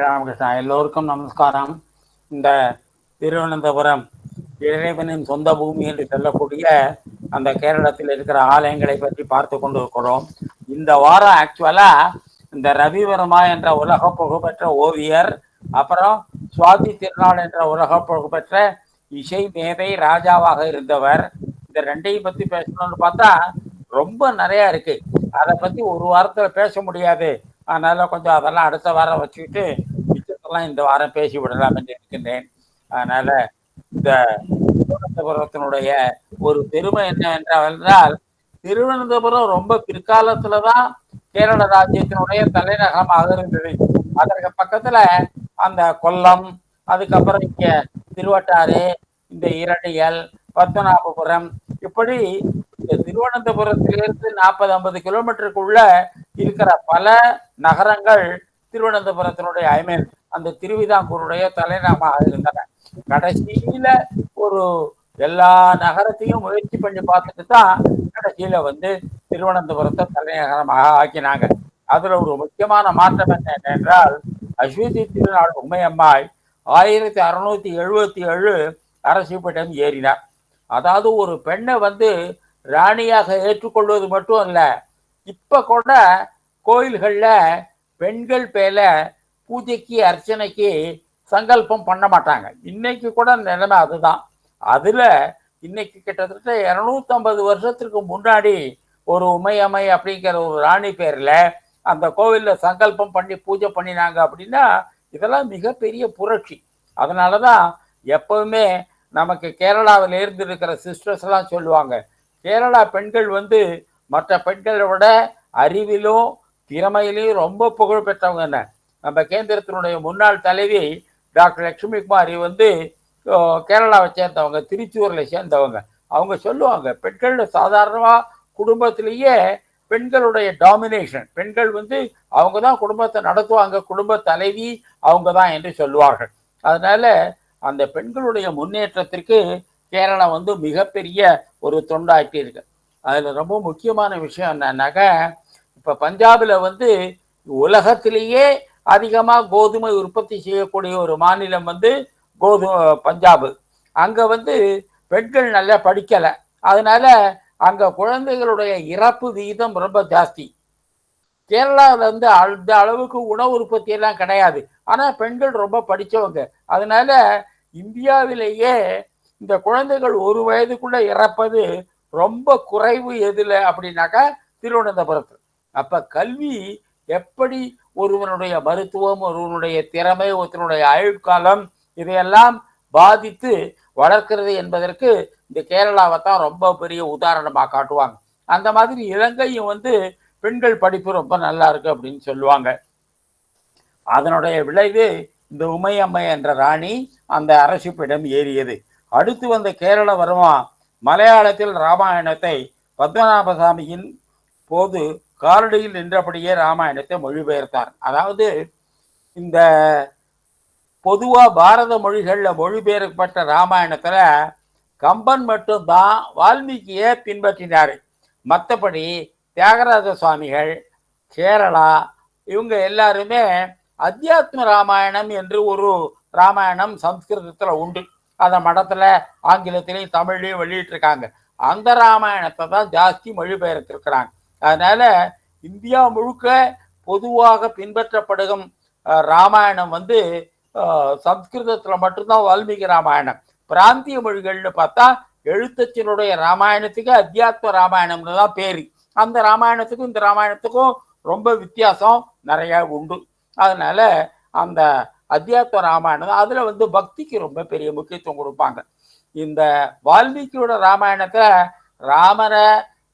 ராமகிருஷ்ணா, எல்லோருக்கும் நமஸ்காரம். இந்த திருவனந்தபுரம் இறைவனின் சொந்த பூமி என்று சொல்லக்கூடிய அந்த கேரளத்தில் இருக்கிற ஆலயங்களை பற்றி பார்த்து கொண்டு இருக்கிறோம். இந்த வாரம் ஆக்சுவலா இந்த ரவிவர்மா என்ற உலக புகழ்பெற்ற ஓவியர், அப்புறம் சுவாதி திருநாள் என்ற உலக புகழ்பெற்ற இசை மேதை ராஜாவாக இருந்தவர், இந்த ரெண்டையும் பத்தி பேசணும்னு பார்த்தா ரொம்ப நிறைய இருக்கு. அதை பத்தி ஒரு வாரத்துல பேச முடியாது. அதனால கொஞ்சம் அதெல்லாம் அடுத்த வாரம் வச்சுக்கிட்டு மிச்சத்தெல்லாம் இந்த வாரம் பேசி விடலாம் என்று இருக்கின்றேன். அதனால இந்த திருவனந்தபுரத்தினுடைய ஒரு பெருமை என்ன என்றால், திருவனந்தபுரம் ரொம்ப பிற்காலத்துலதான் கேரள ராஜ்யத்தினுடைய தலைநகரமாக இருந்தது. அதற்கு பக்கத்துல அந்த கொல்லம், அதுக்கப்புறம் இங்க திருவட்டாறு, இந்த இரணியல், பத்மநாபபுரம், இப்படி இந்த திருவனந்தபுரத்திலிருந்து 40-50 கிலோமீட்டருக்குள்ள இருக்கிற பல நகரங்கள் திருவனந்தபுரத்தினுடைய அந்த திருவிதாங்கூருடைய தலைநகரமாக இருந்தன. கடைசியில ஒரு எல்லா நகரத்தையும் முயற்சி பண்ணி பார்த்துட்டு தான் கடைசியில திருவனந்தபுரத்தை தலைநகரமாக ஆக்கினாங்க. அதுல ஒரு முக்கியமான மாற்றம் என்னென்றால், அஸ்வதி திருநாள் உமையம்மாள் 1677 அரசு பீடம் ஏறினார். அதாவது ஒரு பெண்ணை ராணியாக ஏற்றுக்கொள்வது மட்டும் இல்ல, இப்ப கூட கோயில்கள்ல பெண்கள் பேர்ல பூஜைக்கு அர்ச்சனைக்கு சங்கல்பம் பண்ண மாட்டாங்க. இன்னைக்கு கூட நிலைமை அதுதான். அதுல இன்னைக்கு கிட்டத்தட்ட 250 வருஷத்துக்கு முன்னாடி ஒரு உமையம்மை அப்படிங்கிற ஒரு ராணி பேர்ல அந்த கோவில்ல சங்கல்பம் பண்ணி பூஜை பண்ணினாங்க அப்படின்னா இதெல்லாம் மிகப்பெரிய புரட்சி. அதனாலதான் எப்பவுமே நமக்கு கேரளாவில் இருந்து இருக்கிற சிஸ்டர்ஸ் எல்லாம் சொல்லுவாங்க, கேரளா பெண்கள் மற்ற பெண்களை விட அறிவிலும் திறமையிலையும் ரொம்ப புகழ் பெற்றவங்க. என்ன, நம்ம கேந்திரத்தினுடைய முன்னாள் தலைவி டாக்டர் லட்சுமி குமாரி கேரளாவை சேர்ந்தவங்க, திருச்சூர்ல சேர்ந்தவங்க. அவங்க சொல்லுவாங்க, பெண்கள் சாதாரணமா குடும்பத்திலேயே பெண்களுடைய டாமினேஷன், பெண்கள் அவங்க தான் குடும்பத்தை நடத்துவாங்க, குடும்ப தலைவி அவங்க தான் என்று சொல்லுவார்கள். அதனால அந்த பெண்களுடைய முன்னேற்றத்திற்கு கேரளா மிகப்பெரிய ஒரு தொண்டாற்றி இருக்கு. அதுல ரொம்ப முக்கியமான விஷயம் என்னன்னாக்க, இப்ப பஞ்சாப்ல உலகத்திலேயே அதிகமா கோதுமை உற்பத்தி செய்யக்கூடிய ஒரு மாநிலம் பஞ்சாப். அங்க பெண்கள் நல்லா படிக்கல, அதனால அங்க குழந்தைகளுடைய இறப்பு விகிதம் ரொம்ப ஜாஸ்தி. கேரளாவில் அந்த அளவுக்கு உணவு உற்பத்தி எல்லாம் கிடையாது, ஆனா பெண்கள் ரொம்ப படிச்சவங்க. அதனால இந்தியாவிலேயே இந்த குழந்தைகள் 1 வயதுக்குள்ள இறப்பது ரொம்ப குறைவு எதுல அப்படின்னாக்கா திருவனந்தபுரத்தில். அப்ப கல்வி எப்படி ஒருவனுடைய மருத்துவம், ஒருவனுடைய திறமை, ஒருவனுடைய ஆயுட்காலம் இதையெல்லாம் பாதித்து வளர்க்கிறது என்பதற்கு இந்த கேரளாவை தான் ரொம்ப பெரிய உதாரணமா காட்டுவாங்க. அந்த மாதிரி இலங்கையும் பெண்கள் படிப்பு ரொம்ப நல்லா இருக்கு அப்படின்னு சொல்லுவாங்க. அதனுடைய விளைவு இந்த உமையம்மை என்ற ராணி அந்த அரசிப்பிடம் ஏறியது. அடுத்து வந்த கேரள வர்மா மலையாளத்தில் ராமாயணத்தை பத்மநாபசாமியின் போது காரடியில் நின்றபடியே ராமாயணத்தை மொழிபெயர்த்தார். அதாவது இந்த பொதுவா பாரத மொழிகள்ல மொழிபெயர்க்கப்பட்ட ராமாயணத்துல கம்பன் மட்டும்தான் வால்மீகியை பின்பற்றினாரு. மற்றபடி தியாகராஜ சுவாமிகள், கேரளா, இவங்க எல்லாருமே அத்தியாத்ம ராமாயணம் என்று ஒரு ராமாயணம் சம்ஸ்கிருதத்துல உண்டு. அந்த மடத்துல ஆங்கிலத்திலையும் தமிழ்லையும் வெளியிட்டு இருக்காங்க. அந்த ராமாயணத்தை தான் ஜாஸ்தி மொழிபெயர்த்திருக்கிறாங்க. அதனால இந்தியா முழுக்க பொதுவாக பின்பற்றப்படும் ராமாயணம் சம்ஸ்கிருதத்துல மட்டும்தான் வால்மீகி ராமாயணம். பிராந்திய மொழிகள்னு பார்த்தா எழுத்தச்சினுடைய ராமாயணத்துக்கு அத்தியாத்ம ராமாயணம்னு தான் பேரு. அந்த ராமாயணத்துக்கும் இந்த ராமாயணத்துக்கும் ரொம்ப வித்தியாசம் நிறைய உண்டு. அதனால அந்த அத்தியாத்ம ராமாயணம் அதுல பக்திக்கு ரொம்ப பெரிய முக்கியத்துவம் கொடுப்பாங்க. இந்த வால்மீகியோட ராமாயணத்தை ராமரை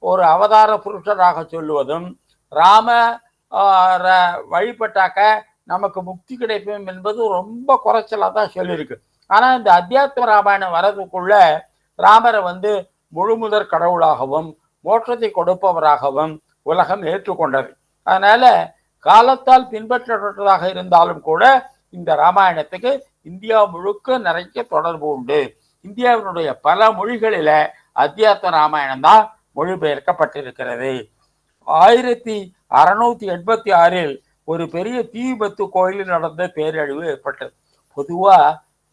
ஒரு அவதார புருஷராக சொல்லுவதும், ராம வழிபட்டாக்க நமக்கு முக்தி கிடைக்கும் என்பது ரொம்ப குறைச்சலா தான் சொல்லியிருக்கு. ஆனா இந்த அத்தியாத்ம ராமாயணம் வரதுக்குள்ள ராமரை முழுமுதற் கடவுளாகவும் மோட்சத்தை கொடுப்பவராகவும் உலகம் ஏற்றுக்கொண்டது. அதனால காலத்தால் பின்பற்றப்பட்டதாக இருந்தாலும் கூட இந்த ராமாயணத்துக்கு இந்தியா முழுக்க நிறைய தொடர்பு உண்டு. இந்தியாவினுடைய பல மொழிகளில அத்தியாத்ம ராமாயணம் தான் மொழிபெயர்க்கப்பட்டிருக்கிறது. 1686 ஒரு பெரிய தீ விபத்து கோயிலில் நடந்த பேரழிவு ஏற்பட்டது. பொதுவா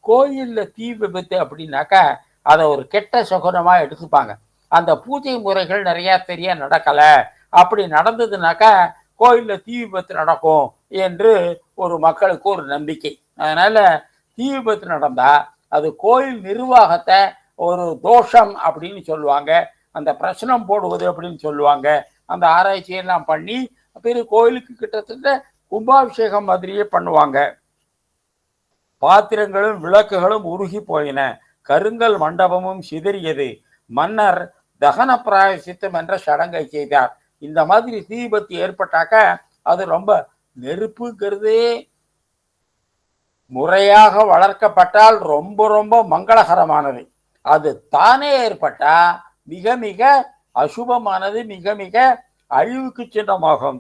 கோயில்ல தீ விபத்து அப்படின்னாக்கா அதை ஒரு கெட்ட சுகனமா எடுத்துப்பாங்க. அந்த பூஜை முறைகள் நிறைய சரியா நடக்கல, அப்படி நடந்ததுனாக்கா கோயில்ல தீ விபத்து நடக்கும் என்று ஒரு மக்களுக்கு ஒரு நம்பிக்கை. அதனால தீ விபத்து நடந்தா அது கோயில் நிர்வாகத்தை ஒரு தோஷம் அப்படின்னு சொல்லுவாங்க, அந்த பிரச்சனம் போடுவது அப்படின்னு சொல்லுவாங்க. அந்த ஆராய்ச்சியெல்லாம் பண்ணி பிறகு கோயிலுக்கு கிட்டத்தட்ட கும்பாபிஷேகம் மாதிரியே பண்ணுவாங்க. பாத்திரங்களும் விளக்குகளும் உருகி போயின, கருங்கல் மண்டபமும் சிதறியது. மன்னர் தகன பிராயசித்தம் என்ற சடங்கை செய்தார். இந்த மாதிரி தீ விபத்து ஏற்பட்டாக்க அது ரொம்ப நெருப்புங்கிறதே முறையாக வளர்க்கப்பட்டால் ரொம்ப ரொம்ப மங்களகரமானது. அது தானே ஏற்பட்டா மிக மிக அசுபமானது, மிக மிக அழிவுக்கு சின்னமாகும்.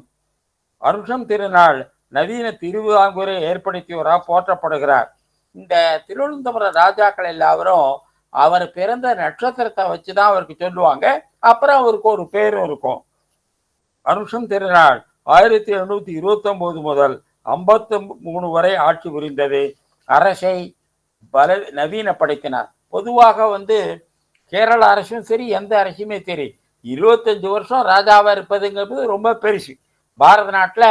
அனுஷம் திருநாள் நவீன திருவிதாங்கூரை ஏற்படுத்தியவராக போற்றப்படுகிறார். இந்த திருவனந்தபுர ராஜாக்கள் எல்லாரும் அவர் பிறந்த நட்சத்திரத்தை வச்சுதான் அவருக்கு சொல்லுவாங்க. அப்புறம் அவருக்கு ஒரு பேரும் இருக்கும். அனுஷம் திருநாள் 1729 முதல் 53 வரை ஆட்சி புரிந்தது. அரசை நவீனப்படுத்தினார். பொதுவாக கேரள அரசும் சரி, எந்த அரசுமே சரி, 25 வருஷம் ராஜாவா இருப்பதுங்கிறது ரொம்ப பெருசு. பாரத நாட்டில்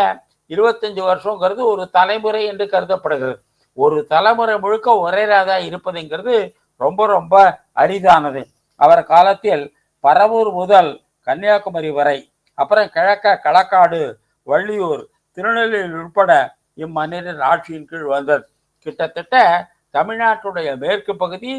25 வருஷங்கிறது ஒரு தலைமுறை என்று கருதப்படுகிறது. ஒரு தலைமுறை முழுக்க ஒரே ராஜா இருப்பதுங்கிறது ரொம்ப ரொம்ப அரிதானது. அவர் காலத்தில் பரவூர் முதல் கன்னியாகுமரி வரை, அப்புறம் கிழக்க களக்காடு, வள்ளியூர், திருநெல்வேலி உட்பட இம்மன்னரின் ஆட்சியின் கீழ் வந்தது. கிட்டத்தட்ட தமிழ்நாட்டுடைய மேற்கு பகுதி,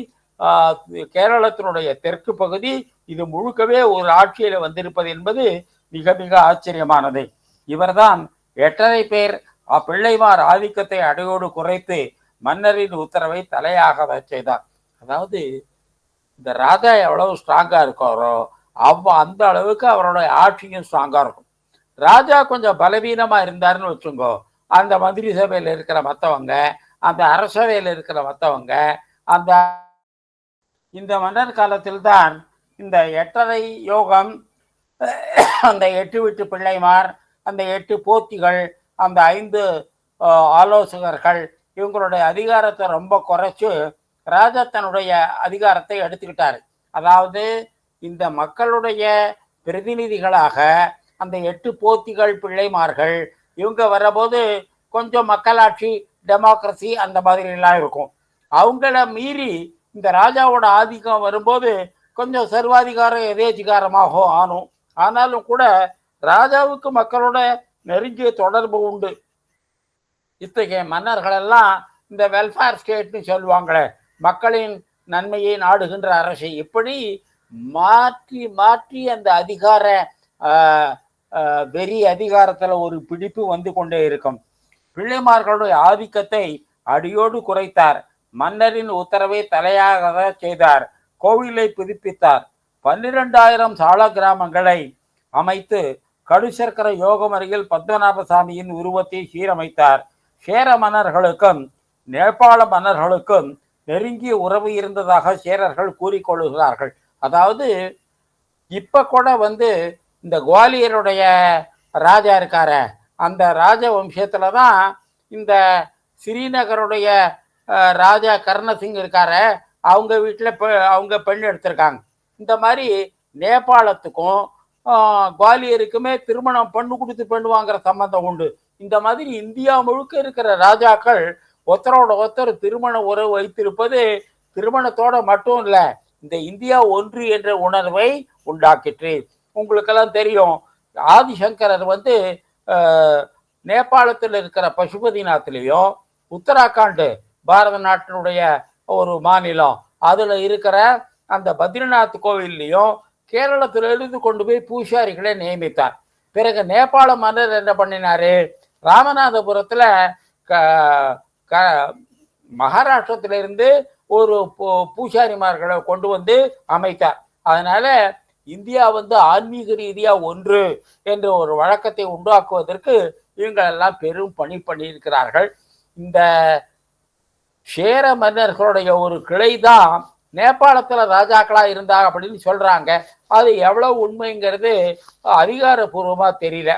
கேரளத்தினுடைய தெற்கு பகுதி, இது முழுக்கவே ஒரு ஆட்சியில வந்திருப்பது என்பது மிக மிக ஆச்சரியமானது. இவர்தான் 8.5 பேர் பிள்ளைமார் ஆதிக்கத்தை அடையோடு குறைத்து மன்னரின் உத்தரவை தலையாக செய்தார். அதாவது இந்த ராஜா எவ்வளவு ஸ்ட்ராங்கா இருக்காரோ அந்த அளவுக்கு அவருடைய ஆட்சியும் ஸ்ட்ராங்கா இருக்கும். ராஜா கொஞ்சம் பலவீனமா இருந்தாருன்னு வச்சுங்கோ, அந்த மந்திரி சபையில் இருக்கிற மற்றவங்க, அந்த அரசவையில் இருக்கிற மற்றவங்க, இந்த மன்னர் காலத்தில் தான் இந்த 8.5 யோகம், அந்த 8 வீட்டு பிள்ளைமார், அந்த 8 போத்திகள், அந்த 5 ஆலோசகர்கள், இவங்களுடைய அதிகாரத்தை ரொம்ப குறைச்சு ராஜா தன்னுடைய அதிகாரத்தை எடுத்துக்கிட்டாரு. அதாவது இந்த மக்களுடைய பிரதிநிதிகளாக அந்த 8 போத்திகள் பிள்ளைமார்கள் இவங்க வரபோது கொஞ்சம் மக்களாட்சி, டெமோக்ரஸி அந்த மாதிரி எல்லாம் இருக்கும். அவங்கள மீறி இந்த ராஜாவோட ஆதிக்கம் வரும்போது கொஞ்சம் சர்வாதிகாரம் எதேச்சிகாரமாக ஆனும். ஆனாலும் கூட ராஜாவுக்கு மக்களோட நெருங்கிய தொடர்பு உண்டு. இத்தகைய மன்னர்களெல்லாம் இந்த வெல்ஃபேர் ஸ்டேட்னு சொல்லுவாங்களே, மக்களின் நன்மையை நாடுகின்ற அரசு, இப்படி மாற்றி மாற்றி அந்த அதிகார வெறி அதிகாரத்துல ஒரு பிடிப்பு வந்து கொண்டே இருக்கும். பிள்ளைமார்களுடைய ஆதிக்கத்தை அடியோடு குறைத்தார். மன்னரின் உத்தரவை தலையாக செய்தார். கோவிலை புதுப்பித்தார். 12,000 சால கிராமங்களை அமைத்து கடுசர்க்கர யோகம் அருகில் பத்மநாபசாமியின் உருவத்தை சீரமைத்தார். சேர மன்னர்களுக்கும் நேபாள மன்னர்களுக்கும் நெருங்கிய உறவு இருந்ததாக சேரர்கள் கூறிக்கொள்கிறார்கள். அதாவது இப்ப கூட இந்த குவாலியருடைய ராஜா இருக்கார, அந்த ராஜ வம்சத்துல தான் இந்த ஸ்ரீநகருடைய ராஜா கர்ணசிங் இருக்கார, அவங்க வீட்டில் அவங்க பெண் எடுத்திருக்காங்க. இந்த மாதிரி நேபாளத்துக்கும் குவாலியருக்குமே திருமணம் பண்ணு கொடுத்து பெண் வாங்குற சம்பந்தம் உண்டு. இந்த மாதிரி இந்தியா முழுக்க இருக்கிற ராஜாக்கள் ஒருத்தரோட ஒருத்தர் திருமண உறவு வைத்திருப்பது திருமணத்தோட மட்டும் இல்ல, இந்த இந்தியா ஒன்று என்ற உணர்வை உண்டாக்கிற்று. உங்களுக்கெல்லாம் தெரியும், ஆதிசங்கரர் நேபாளத்தில் இருக்கிற பசுபதிநாத்லேயும், உத்தராகண்ட் பாரத நாட்டினுடைய ஒரு மாநிலம், அதுல இருக்கிற அந்த பத்ரிநாத் கோவில்லையும் கேரளத்திலிருந்து கொண்டு போய் பூசாரிகளை நியமித்தார். பிறகு நேபாள மன்னர் என்ன பண்ணினாரு, ராமநாதபுரத்துல மகாராஷ்டிரத்திலிருந்து ஒரு பூசாரிமார்களை கொண்டு வந்து அமைத்தார். அதனால இந்தியா ஆன்மீக ரீதியா ஒன்று என்ற ஒரு வழக்கத்தை உண்டாக்குவதற்கு இவங்களெல்லாம் பெரும் பணி பண்ணியிருக்கிறார்கள். இந்த சேர மன்னர்களுடைய ஒரு கிளை தான் நேபாளத்துல ராஜாக்களா இருந்தாங்க அப்படின்னு சொல்றாங்க. அது எவ்வளவு உண்மைங்கிறது அதிகாரப்பூர்வமா தெரியல.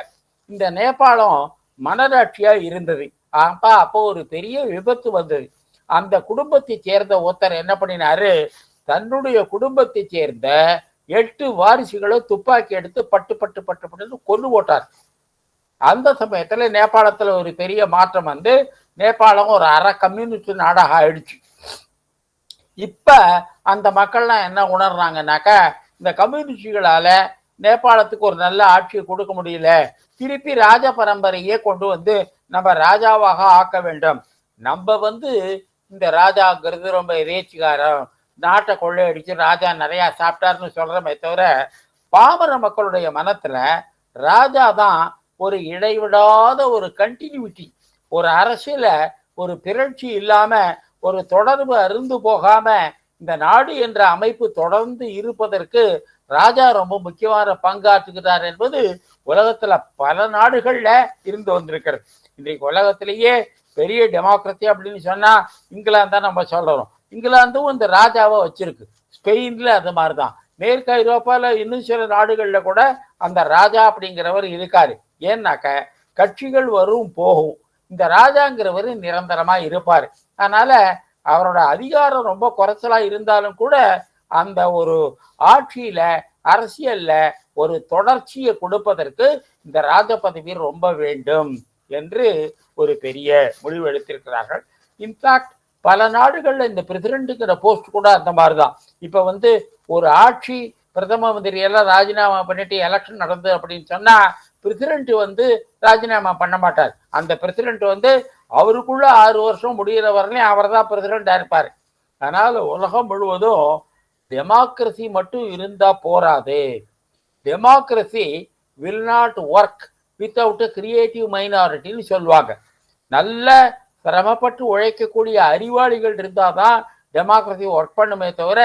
இந்த நேபாளம் மனராட்சியா இருந்தது. அப்போ ஒரு பெரிய விபத்து வந்தது. அந்த குடும்பத்தை சேர்ந்த ஒருத்தர் என்ன பண்ணினாரு, தன்னுடைய குடும்பத்தை சேர்ந்த 8 வாரிசுகளை துப்பாக்கி எடுத்து பட்டு பட்டு பட்டு பட்டு கொண்டு போட்டார். அந்த சமயத்துல நேபாளத்துல ஒரு பெரிய மாற்றம் வந்து நேபாளம் ஒரு அரை கம்யூனிஸ்ட் நாடாக ஆயிடுச்சு. இப்ப அந்த மக்கள்லாம் என்ன உணர்றாங்கன்னாக்கா, இந்த கம்யூனிஸ்டுகளால நேபாளத்துக்கு ஒரு நல்ல ஆட்சியை கொடுக்க முடியல, திருப்பி ராஜ பரம்பரையே கொண்டு வந்து நம்ம ராஜாவாக ஆக்க வேண்டும். நம்ம வந்து இந்த ராஜாங்கிறது ரொம்ப இறைச்சிகாரம், நாட்டை கொள்ளையடிச்சு ராஜா நிறைய சாப்பிட்டாருன்னு சொல்றமே தவிர, பாமர மக்களுடைய மனத்துல ராஜா தான் ஒரு இடைவிடாத ஒரு கண்டினியூட்டி, ஒரு அரசியல ஒரு பிறழ்ச்சி இல்லாம, ஒரு தொடர்பு அருந்து போகாம இந்த நாடு என்ற அமைப்பு தொடர்ந்து இருப்பதற்கு ராஜா ரொம்ப முக்கியமான பங்காற்றுகிறார் என்பது உலகத்துல பல நாடுகள்ல இருந்து வந்திருக்கிறது. இன்றைக்கு உலகத்திலேயே பெரிய டெமோக்ரஸி அப்படின்னு சொன்னா இங்கிலாந்து தான் நம்ம சொல்றோம். இங்கிலாந்தும் இந்த ராஜாவை வச்சிருக்கு. ஸ்பெயின்ல அது மாதிரிதான். மேற்கு ஐரோப்பால இன்னும் சில நாடுகள்ல கூட அந்த ராஜா அப்படிங்கிறவர் இருக்காரு. ஏன்னாக்க கட்சிகள் வரும் போகும், இந்த ராஜாங்கிறவர் நிரந்தரமா இருப்பாரு. அதனால அவரோட அதிகாரம் ரொம்ப குறைச்சலா இருந்தாலும் கூட அந்த ஒரு ஆட்சியில அரசியல்ல ஒரு தொடர்ச்சியை கொடுப்பதற்கு இந்த ராஜ பதவி ரொம்ப வேண்டும் என்று ஒரு பெரிய முடிவு எடுத்திருக்கிறார்கள். இன்ஃபேக்ட் பல நாடுகள்ல இந்த பிரசிடென்ட்டுங்கிற போஸ்ட் கூட அந்த மாதிரிதான். இப்ப வந்து ஒரு ஆட்சி பிரதம மந்திரி எல்லாம் ராஜினாமா பண்ணிட்டு எலெக்ஷன் நடந்தது அப்படின்னு சொன்னா பிரசிடென்ட் வந்து ராஜினாமா பண்ண மாட்டார். அந்த பிரசிடென்ட் வந்து அவருக்குள்ள 6 வருஷம் முடிகிற வரலையும் அவர் தான் பிரசிடென்டா இருப்பார். அதனால உலகம் முழுவதும் டெமோக்ரஸி மட்டும் இருந்தா போராது. Democracy will not work without creative மைனாரிட்டின்னு சொல்லுவாங்க. நல்ல சிரமப்பட்டு உழைக்கக்கூடிய அறிவாளிகள் இருந்தாதான் டெமோக்ரஸி ஒர்க் பண்ணுமே தவிர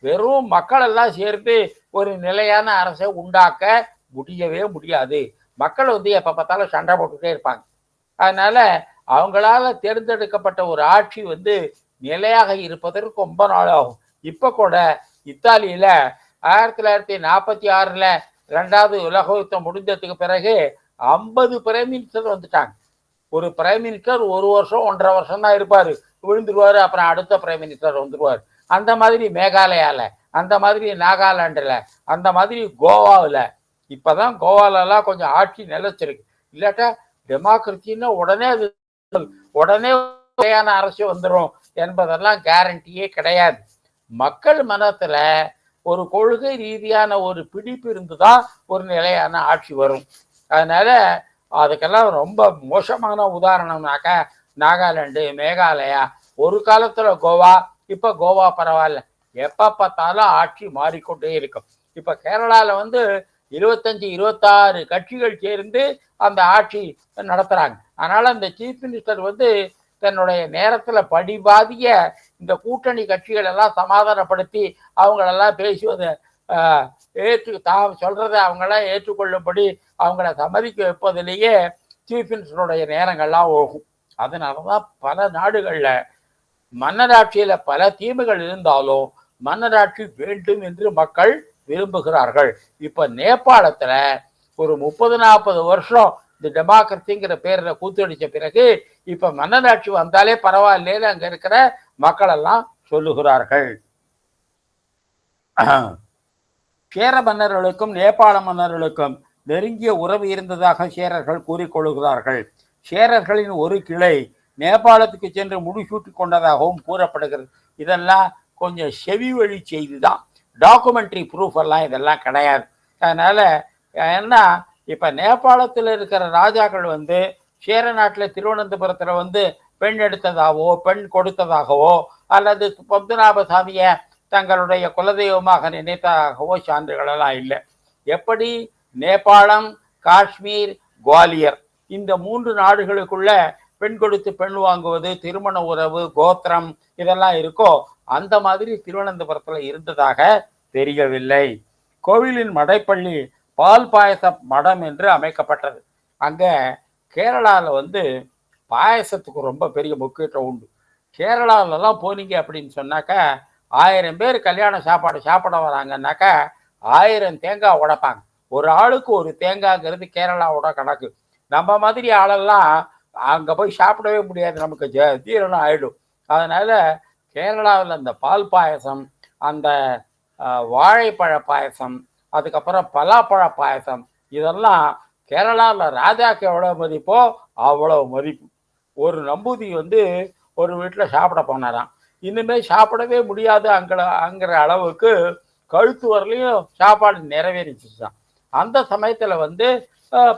வெறும் மக்கள் எல்லாம் சேர்த்து ஒரு நிலையான அரசை உண்டாக்க முடியவே முடியாது. மக்கள் வந்து எப்ப பார்த்தாலும் சண்டை போட்டுட்டே இருப்பாங்க. அதனால அவங்களால தேர்ந்தெடுக்கப்பட்ட ஒரு ஆட்சி வந்து நிலையாக இருப்பதற்கு ரொம்ப நாள் ஆகும். இப்ப கூட இத்தாலியில 1946 2வது உலக யுத்தம் முடிஞ்சதுக்கு பிறகு 50 பிரைம் மினிஸ்டர் வந்துட்டாங்க. ஒரு பிரைம் மினிஸ்டர் 1 வருஷம் 1.5 வருஷம் தான் இருப்பாரு, விழுந்துருவாரு, அப்புறம் அடுத்த பிரைம் மினிஸ்டர் வந்துருவாரு. அந்த மாதிரி மேகாலயால, அந்த மாதிரி நாகாலாண்டுல, அந்த மாதிரி கோவாவில். இப்பதான் கோவாலெல்லாம் கொஞ்சம் ஆட்சி நிலைச்சிருக்கு. இல்லாட்டா டெமோக்ரஸின்னா உடனே அரசு வந்துடும் என்பதெல்லாம் கேரண்டியே கிடையாது. மக்கள் மனத்துல ஒரு கொள்கை ரீதியான ஒரு பிடிப்பு இருந்துதான் ஒரு நிலையான ஆட்சி வரும். அதனால அதுக்கெல்லாம் ரொம்ப மோசமான உதாரணம்னாக்க நாகாலாந்து, மேகாலயா, ஒரு காலத்துல கோவா, இப்ப கோவா பரவாயில்ல, எப்ப பார்த்தாலும் ஆட்சி மாறிக்கொண்டே இருக்கும். இப்ப கேரளால வந்து 25-26 கட்சிகள் சேர்ந்து அந்த ஆட்சி நடத்துறாங்க. அதனால அந்த சீஃப் மினிஸ்டர் வந்து தன்னுடைய நேரத்துல படிபாதிய இந்த கூட்டணி கட்சிகள் எல்லாம் சமாதானப்படுத்தி அவங்களெல்லாம் பேசுவதை சொல்றதை அவங்களாம் ஏற்றுக்கொள்ளும்படி அவங்கள சம்மதிக்க வைப்பதிலேயே சீஃப் மினிஸ்டருடைய நேரங்கள்லாம் போகும். அதனாலதான் பல நாடுகள்ல மன்னராட்சியில பல தீமைகள் இருந்தாலும் மன்னராட்சி வேண்டும் என்று மக்கள் விரும்புகிறார்கள். இப்ப நேபாளத்துல ஒரு 30-40 வருஷம் இந்த டெமோக்ரஸிங்கிற பேர்ல கூத்தடிச்ச பிறகு இப்ப மன்னராட்சி வந்தாலே பரவாயில்லைன்னு அங்க இருக்கிற மக்கள் எல்லாம் சொல்லுகிறார்கள். சேர மன்னர்களுக்கும் நேபாள மன்னர்களுக்கும் நெருங்கிய உறவு இருந்ததாக சேரர்கள் கூறிக்கொள்கிறார்கள். சேரர்களின் ஒரு கிளை நேபாளத்துக்கு சென்று முடிசூட்டி கொண்டதாகவும் கூறப்படுகிறது. இதெல்லாம் கொஞ்சம் செவி வழி செய்திதான், டாக்குமெண்ட்ரி ப்ரூஃப் எல்லாம் இதெல்லாம் கிடையாது. அதனால என்ன, இப்ப நேபாளத்தில் இருக்கிற ராஜாக்கள் வந்து சேர நாட்டில் திருவனந்தபுரத்துல வந்து பெண் எடுத்ததாகவோ பெண் கொடுத்ததாகவோ அல்லது பத்மநாபசாமிய தங்களுடைய குலதெய்வமாக நினைத்ததாகவோ சான்றுகளெல்லாம் இல்லை. எப்படி நேபாளம், காஷ்மீர், குவாலியர் இந்த 3 நாடுகளுக்குள்ள பெண் கொடுத்து பெண் வாங்குவது, திருமண உறவு, கோத்திரம் இதெல்லாம் இருக்கோ அந்த மாதிரி திருவனந்தபுரத்துல இருந்ததாக தெரியவில்லை. கோவிலின் மடைப்பள்ளி பால் பாயச மடம் என்று அமைக்கப்பட்டது. அங்க கேரளால வந்து பாயசத்துக்கு ரொம்ப பெரிய முக்கியத்துவம் உண்டு. கேரளாலெல்லாம் போனீங்க அப்படின்னு சொன்னாக்கா 1000 பேர் கல்யாண சாப்பாடு சாப்பிட வராங்கன்னாக்கா 1000 தேங்காய் உடைப்பாங்க. ஒரு ஆளுக்கு ஒரு தேங்காய்ங்கிறது கேரளாவோட கணக்கு. நம்ம மாதிரி ஆளெல்லாம் அங்கே போய் சாப்பிடவே முடியாது, நமக்கு ஜீரணம் ஆயிடும். அதனால கேரளாவில் அந்த பால் பாயசம், அந்த வாழைப்பழ பாயசம், அதுக்கப்புறம் பலாப்பழ பாயசம், இதெல்லாம் கேரளாவில் ராஜாக்கு எவ்வளோ மதிப்போ அவ்வளோ மதிப்பு. ஒரு நம்பூதி வந்து ஒரு வீட்டில் சாப்பிட போனாராம். இனிமேல் சாப்பிடவே முடியாது அங்கிற அளவுக்கு கழுத்து வரலையும் சாப்பாடு நிறைவேறிச்சுதான். அந்த சமயத்தில் வந்து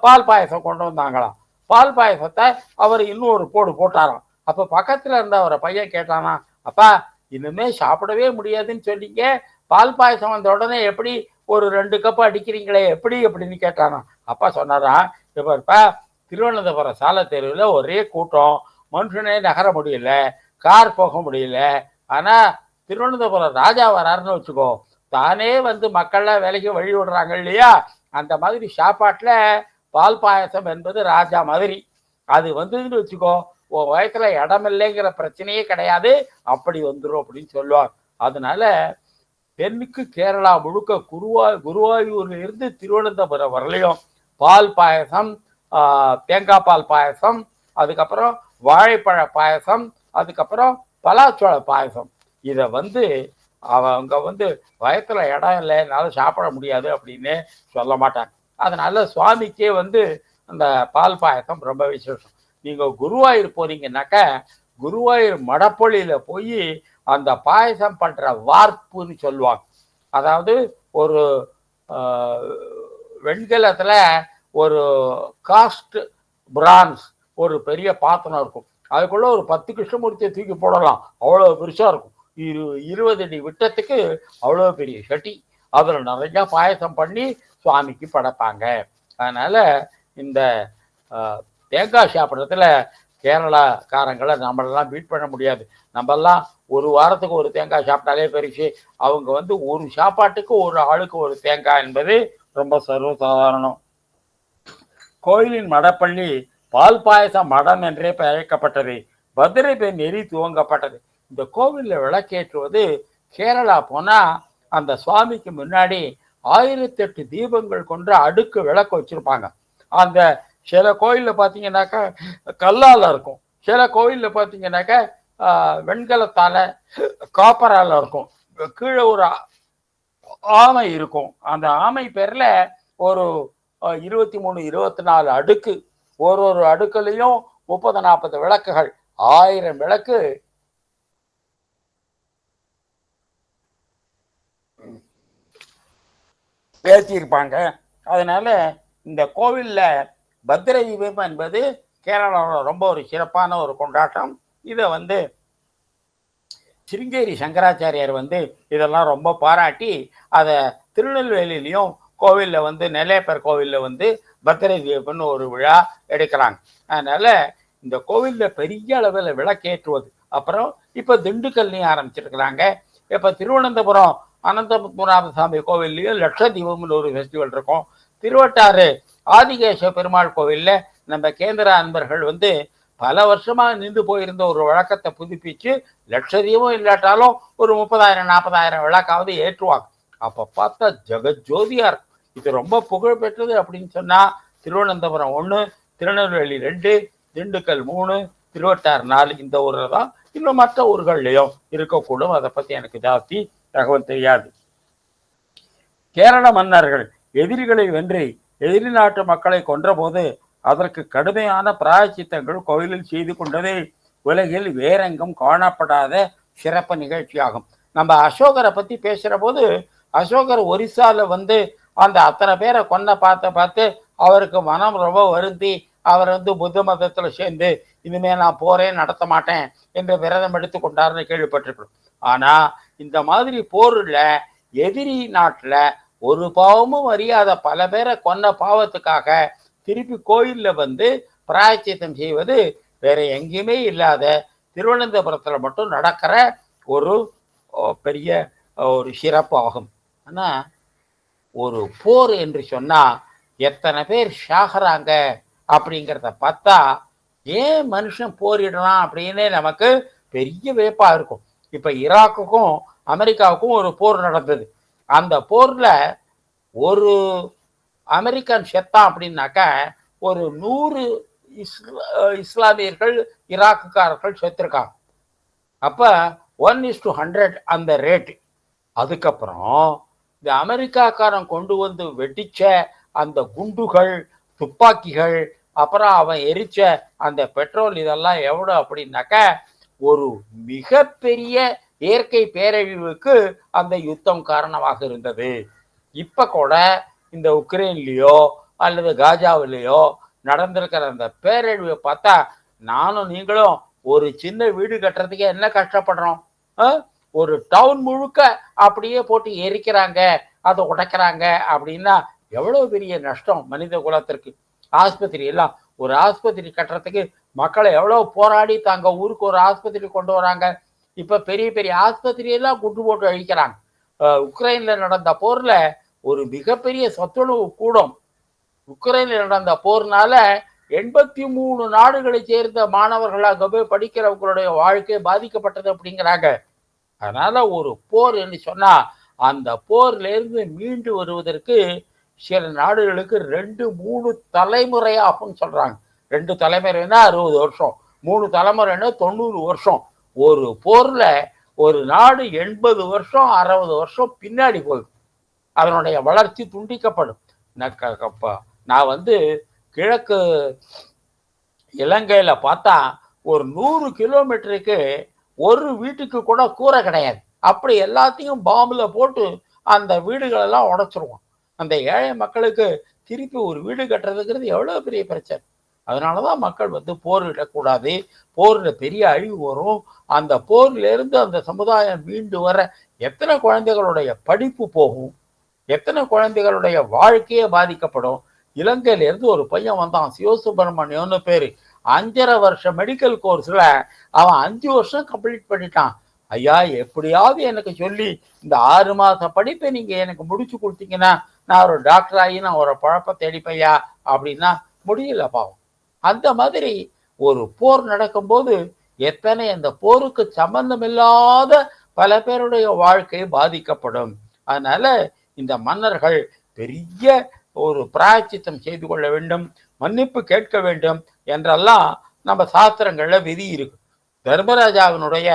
பால் பாயசம் கொண்டு வந்தாங்களாம். பால் பாயசத்தை அவர் இன்னும் ஒரு போடு போட்டாராம். அப்போ பக்கத்தில் இருந்த அவரை பையன் கேட்டானா, அப்பா இனிமே சாப்பிடவே முடியாதுன்னு சொன்னீங்க, பால் பாயசம் வந்த உடனே எப்படி ஒரு 2 கப்பு அடிக்கிறீங்களே எப்படி அப்படின்னு கேட்டானா. அப்பா சொன்னாராம், இப்ப திருவனந்தபுரம் சாலை தெருவில் ஒரே கூட்டம், மனுஷனே நகர முடியல, கார் போக முடியல. ஆனா திருவனந்தபுரம் ராஜா வராருன்னு வச்சுக்கோ, தானே வந்து மக்கள்லாம் வேலைக்கு வழி விடுறாங்க இல்லையா, அந்த மாதிரி சாப்பாட்டுல பால் பாயசம் என்பது ராஜா மாதிரி. அது வந்ததுன்னு வச்சுக்கோ, உன் வயசுல இடம் இல்லைங்கிற பிரச்சனையே கிடையாது, அப்படி வந்துடும் அப்படின்னு சொல்லுவார். அதனால தென்னுக்கு கேரளா முழுக்க குருவாயூர்ல இருந்து திருவனந்தபுரம் வரலையும் பால் பாயசம், தேங்காய் பால் பாயசம், அதுக்கப்புறம் வாழைப்பழ பாயசம், அதுக்கப்புறம் பலாச்சோள பாயசம், இதை வந்து அவங்க வந்து வயத்துல இடம் இல்லை, என்னால சாப்பிட முடியாது அப்படின்னு சொல்ல மாட்டாங்க. அதனால சுவாமிக்கே வந்து அந்த பால் பாயசம் ரொம்ப விசேஷம். நீங்க குருவாயூர் போறீங்கன்னாக்க குருவாயூர் மடப்பொழியில போய் அந்த பாயசம் பண்ற வார்ப்புன்னு சொல்லுவாங்க. அதாவது ஒரு வெண்கலத்துல ஒரு காஸ்ட் பிரான்ஸ் ஒரு பெரிய பாத்திரம் இருக்கும், அதுக்குள்ள ஒரு 10 கிருஷ்ணமூர்த்தியை தூக்கி போடலாம், அவ்வளோ பெருசா இருக்கும். 20 அடி விட்டத்துக்கு அவ்வளோ பெரிய சட்டி, அதுல நிறைய பாயசம் பண்ணி சுவாமிக்கு படைப்பாங்க. அதனால இந்த தேங்காய் சாப்பிட்றதுல கேரளாக்காரங்களை நம்மளெல்லாம் பீட் பண்ண முடியாது. நம்மெல்லாம் ஒரு வாரத்துக்கு ஒரு தேங்காய் சாப்பிட்டாலே பெருசு, அவங்க வந்து ஒரு சாப்பாட்டுக்கு ஒரு ஆளுக்கு ஒரு தேங்காய் என்பது ரொம்ப சர்வசாதாரணம். கோயிலின் மடப்பள்ளி பால் பாயச மடம் என்றே பெயர்க்கப்பட்டது. பத்திரை பெண் நெறி துவங்கப்பட்டது. இந்த கோவிலில் விளக்கேற்றுவது கேரளா போனா அந்த சுவாமிக்கு முன்னாடி 1008 தீபங்கள் கொண்ட அடுக்கு விளக்கு வச்சிருப்பாங்க. அந்த சில கோயில்ல பார்த்தீங்கன்னாக்கா கல்லால் இருக்கும், சில கோயில்ல பார்த்தீங்கன்னாக்கா வெண்கலத்தால காப்பரால இருக்கும். கீழே ஒரு ஆமை இருக்கும், அந்த ஆமை பேர்ல ஒரு 23 24 அடுக்கு, ஒரு அடுக்குலையும் 30 40 விளக்குகள், 1000 விளக்கு ஏற்றிருப்பாங்க. அதனால இந்த கோவில்ல பத்திர தீபம் என்பது கேரளாவில் ரொம்ப ஒரு சிறப்பான ஒரு கொண்டாட்டம். இதை வந்து சிருங்கேரி சங்கராச்சாரியார் வந்து இதெல்லாம் ரொம்ப பாராட்டி அதை திருநெல்வேலியிலையும் கோவிலில் வந்து நெல்லையப்பர் கோவிலில் வந்து பத்திரை தீபம்னு ஒரு விழா எடுக்கிறாங்க. அதனால இந்த கோவிலில் பெரிய அளவில் விளக்கேற்றுவது. அப்புறம் இப்போ திண்டுக்கல்லையும் ஆரம்பிச்சிருக்கிறாங்க. இப்போ திருவனந்தபுரம் அனந்தபுராம சாமி கோவில்லையும் லட்ச தீபம்னு ஒரு ஃபெஸ்டிவல் இருக்கும். திருவட்டாறு ஆதிகேச பெருமாள் கோவிலில் நம்ம கேந்திர அன்பர்கள் வந்து பல வருஷமாக நின்று போயிருந்த ஒரு வழக்கத்தை புதுப்பிச்சு லட்ச தீபம் இல்லாட்டாலும் ஒரு 30,000 40,000 விளக்காவது ஏற்றுவாங்க. அப்போ பார்த்தா ஜெகஜோதியா இருக்கும். இது ரொம்ப புகழ் பெற்றது அப்படின்னு சொன்னா திருவனந்தபுரம் 1, திருநெல்வேலி 2, திண்டுக்கல் 3, திருவட்டாறு 4, இந்த ஊரில் தான். இன்னும் மற்ற ஊர்கள்லையும் இருக்கக்கூடும், அதை பற்றி எனக்கு ஜாஸ்தி தகவல் தெரியாது. கேரள மன்னர்கள் எதிரிகளை வென்று எதிரி நாட்டு மக்களை கொன்றபோது அதற்கு கடுமையான பிராயச்சித்தங்கள் கோயிலில் செய்து கொண்டது உலகில் வேறெங்கும் காணப்படாத சிறப்பு நிகழ்ச்சியாகும். நம்ம அசோகரை பற்றி பேசுகிற போது அசோகர் ஒரிசாவில் வந்து அந்த அத்தனை பேரை பார்த்து அவருக்கு மனம் ரொம்ப வருந்தி அவர் வந்து புத்த மதத்தில் சேர்ந்து இனிமேல் நான் போரே நடத்த மாட்டேன் என்று விரதம் எடுத்து கொண்டார்னு கேள்விப்பட்டிருக்கிறோம். ஆனால் இந்த மாதிரி போரில் எதிரி நாட்டில் ஒரு பாவமும் அறியாத பல பேரை கொன்ன பாவத்துக்காக திருப்பி கோயிலில் வந்து பிராயச்சித்தம் செய்வது வேற எங்கேயுமே இல்லாத திருவனந்தபுரத்தில் மட்டும் நடக்கிற ஒரு பெரிய ஒரு சிறப்பு ஆகும். ஆனால் ஒரு போர் என்று சொன்னால் எத்தனை பேர் சாகிறாங்க அப்படிங்கிறத பார்த்தா ஏன் மனுஷன் போரிடலாம் அப்படின்னு நமக்கு பெரிய வியப்பாக இருக்கும். இப்போ ஈராக்குக்கும் அமெரிக்காவுக்கும் ஒரு போர் நடந்தது. அந்த போரில் ஒரு அமெரிக்கன் செத்தான் அப்படின்னாக்கா ஒரு 100 இஸ்லாமியர்கள் ஈராக்குக்காரர்கள் செத்துருக்காங்க. அப்ப 1:100 அந்த ரேட்டு. அதுக்கப்புறம் இந்த அமெரிக்காக்காரன் கொண்டு வந்து வெடிச்ச அந்த குண்டுகள், துப்பாக்கிகள், அப்புறம் அவன் எரிச்ச அந்த பெட்ரோல், இதெல்லாம் எவ்வளோ அப்படின்னாக்க ஒரு மிகப்பெரிய இயற்கை பேரழிவுக்கு அந்த யுத்தம் காரணமாக இருந்தது. இப்ப கூட இந்த உக்ரைன்லயோ அல்லது காஜாவிலேயோ நடந்திருக்கிற அந்த பேரழிவை பார்த்தா நானும் நீங்களும் ஒரு சின்ன வீடு கட்டுறதுக்கு என்ன கஷ்டப்படுறோம். ஒரு டவுன் முழுக்க அப்படியே போட்டு எரிக்கிறாங்க, அதை உடைக்கிறாங்க அப்படின்னா எவ்வளவு பெரிய நஷ்டம் மனித குலத்திற்கு. ஆஸ்பத்திரி எல்லாம், ஒரு ஆஸ்பத்திரி கட்டுறதுக்கு மக்களை எவ்வளவு போராடி தாங்க ஊருக்கு ஒரு ஆஸ்பத்திரி கொண்டு வராங்க. இப்ப பெரிய பெரிய ஆஸ்பத்திரி எல்லாம் குண்டு போட்டு அழிக்கிறாங்க. உக்ரைன்ல நடந்த போர்ல ஒரு மிகப்பெரிய சத்துணவு கூடம் உக்ரைன்ல நடந்த போர்னால 83 நாடுகளை சேர்ந்த மாணவர்கள் அங்க போய் படிக்கிறவங்களுடைய வாழ்க்கை பாதிக்கப்பட்டது அப்படிங்கிறாங்க. அதனால ஒரு போர் என்று சொன்னா அந்த போர்ல இருந்து மீண்டு வருவதற்கு சில நாடுகளுக்கு 2-3 தலைமுறை ஆகும் சொல்றாங்க. 2 தலைமுறைன்னா 60 வருஷம், 3 தலைமுறைன்னா 90 வருஷம். ஒரு போர்ல ஒரு நாடு 80 வருஷம் 60 வருஷம் பின்னாடி போகும், அதனுடைய வளர்ச்சி துண்டிக்கப்படும். நான் கிழக்கு இலங்கையில பார்த்தா ஒரு 100 கிலோமீட்டருக்கு ஒரு வீட்டுக்கு கூட கூரை கிடையாது. அப்படி எல்லாத்தையும் பாம்புல போட்டு அந்த வீடுகளெல்லாம் உடைச்சிருவோம். அந்த ஏழை மக்களுக்கு திருப்பி ஒரு வீடு கட்டுறதுங்கிறது எவ்வளவு பெரிய பிரச்சனை. அதனாலதான் மக்கள் போரிடக்கூடாது, போரில் பெரிய அழிவு வரும். அந்த போர்ல இருந்து அந்த சமுதாயம் மீண்டு வர எத்தனை குழந்தைகளுடைய படிப்பு போகும், எத்தனை குழந்தைகளுடைய வாழ்க்கையே பாதிக்கப்படும். இலங்கையில இருந்து ஒரு பையன் வந்தான், சிவசுப்பிரமணியம்னு பேரு. 5.5 வருஷம் மெடிக்கல் கோர்ஸ்ல அவன் 5 வருஷம் கம்ப்ளீட் பண்ணிட்டான். ஐயா, எப்படியாவது எனக்கு சொல்லி இந்த 6 மாச படிப்பை நீங்க எனக்கு முடிச்சு கொடுத்தீங்கன்னா நான் ஒரு டாக்டர் ஆகி நான் ஒரு பழப்ப தேடிப்பையா அப்படின்னா முடியல பாவம். அந்த மாதிரி ஒரு போர் நடக்கும்போது எத்தனை அந்த போருக்கு சம்பந்தம் இல்லாத பல பேருடைய வாழ்க்கை பாதிக்கப்படும். அதனால இந்த மன்னர்கள் பெரிய ஒரு பிராயச்சித்தம் செய்து கொள்ள வேண்டும், மன்னிப்பு கேட்க வேண்டும் என்றெல்லாம் நம்ம சாஸ்திரங்கள்ல விதி இருக்கு. தர்மராஜாவினுடைய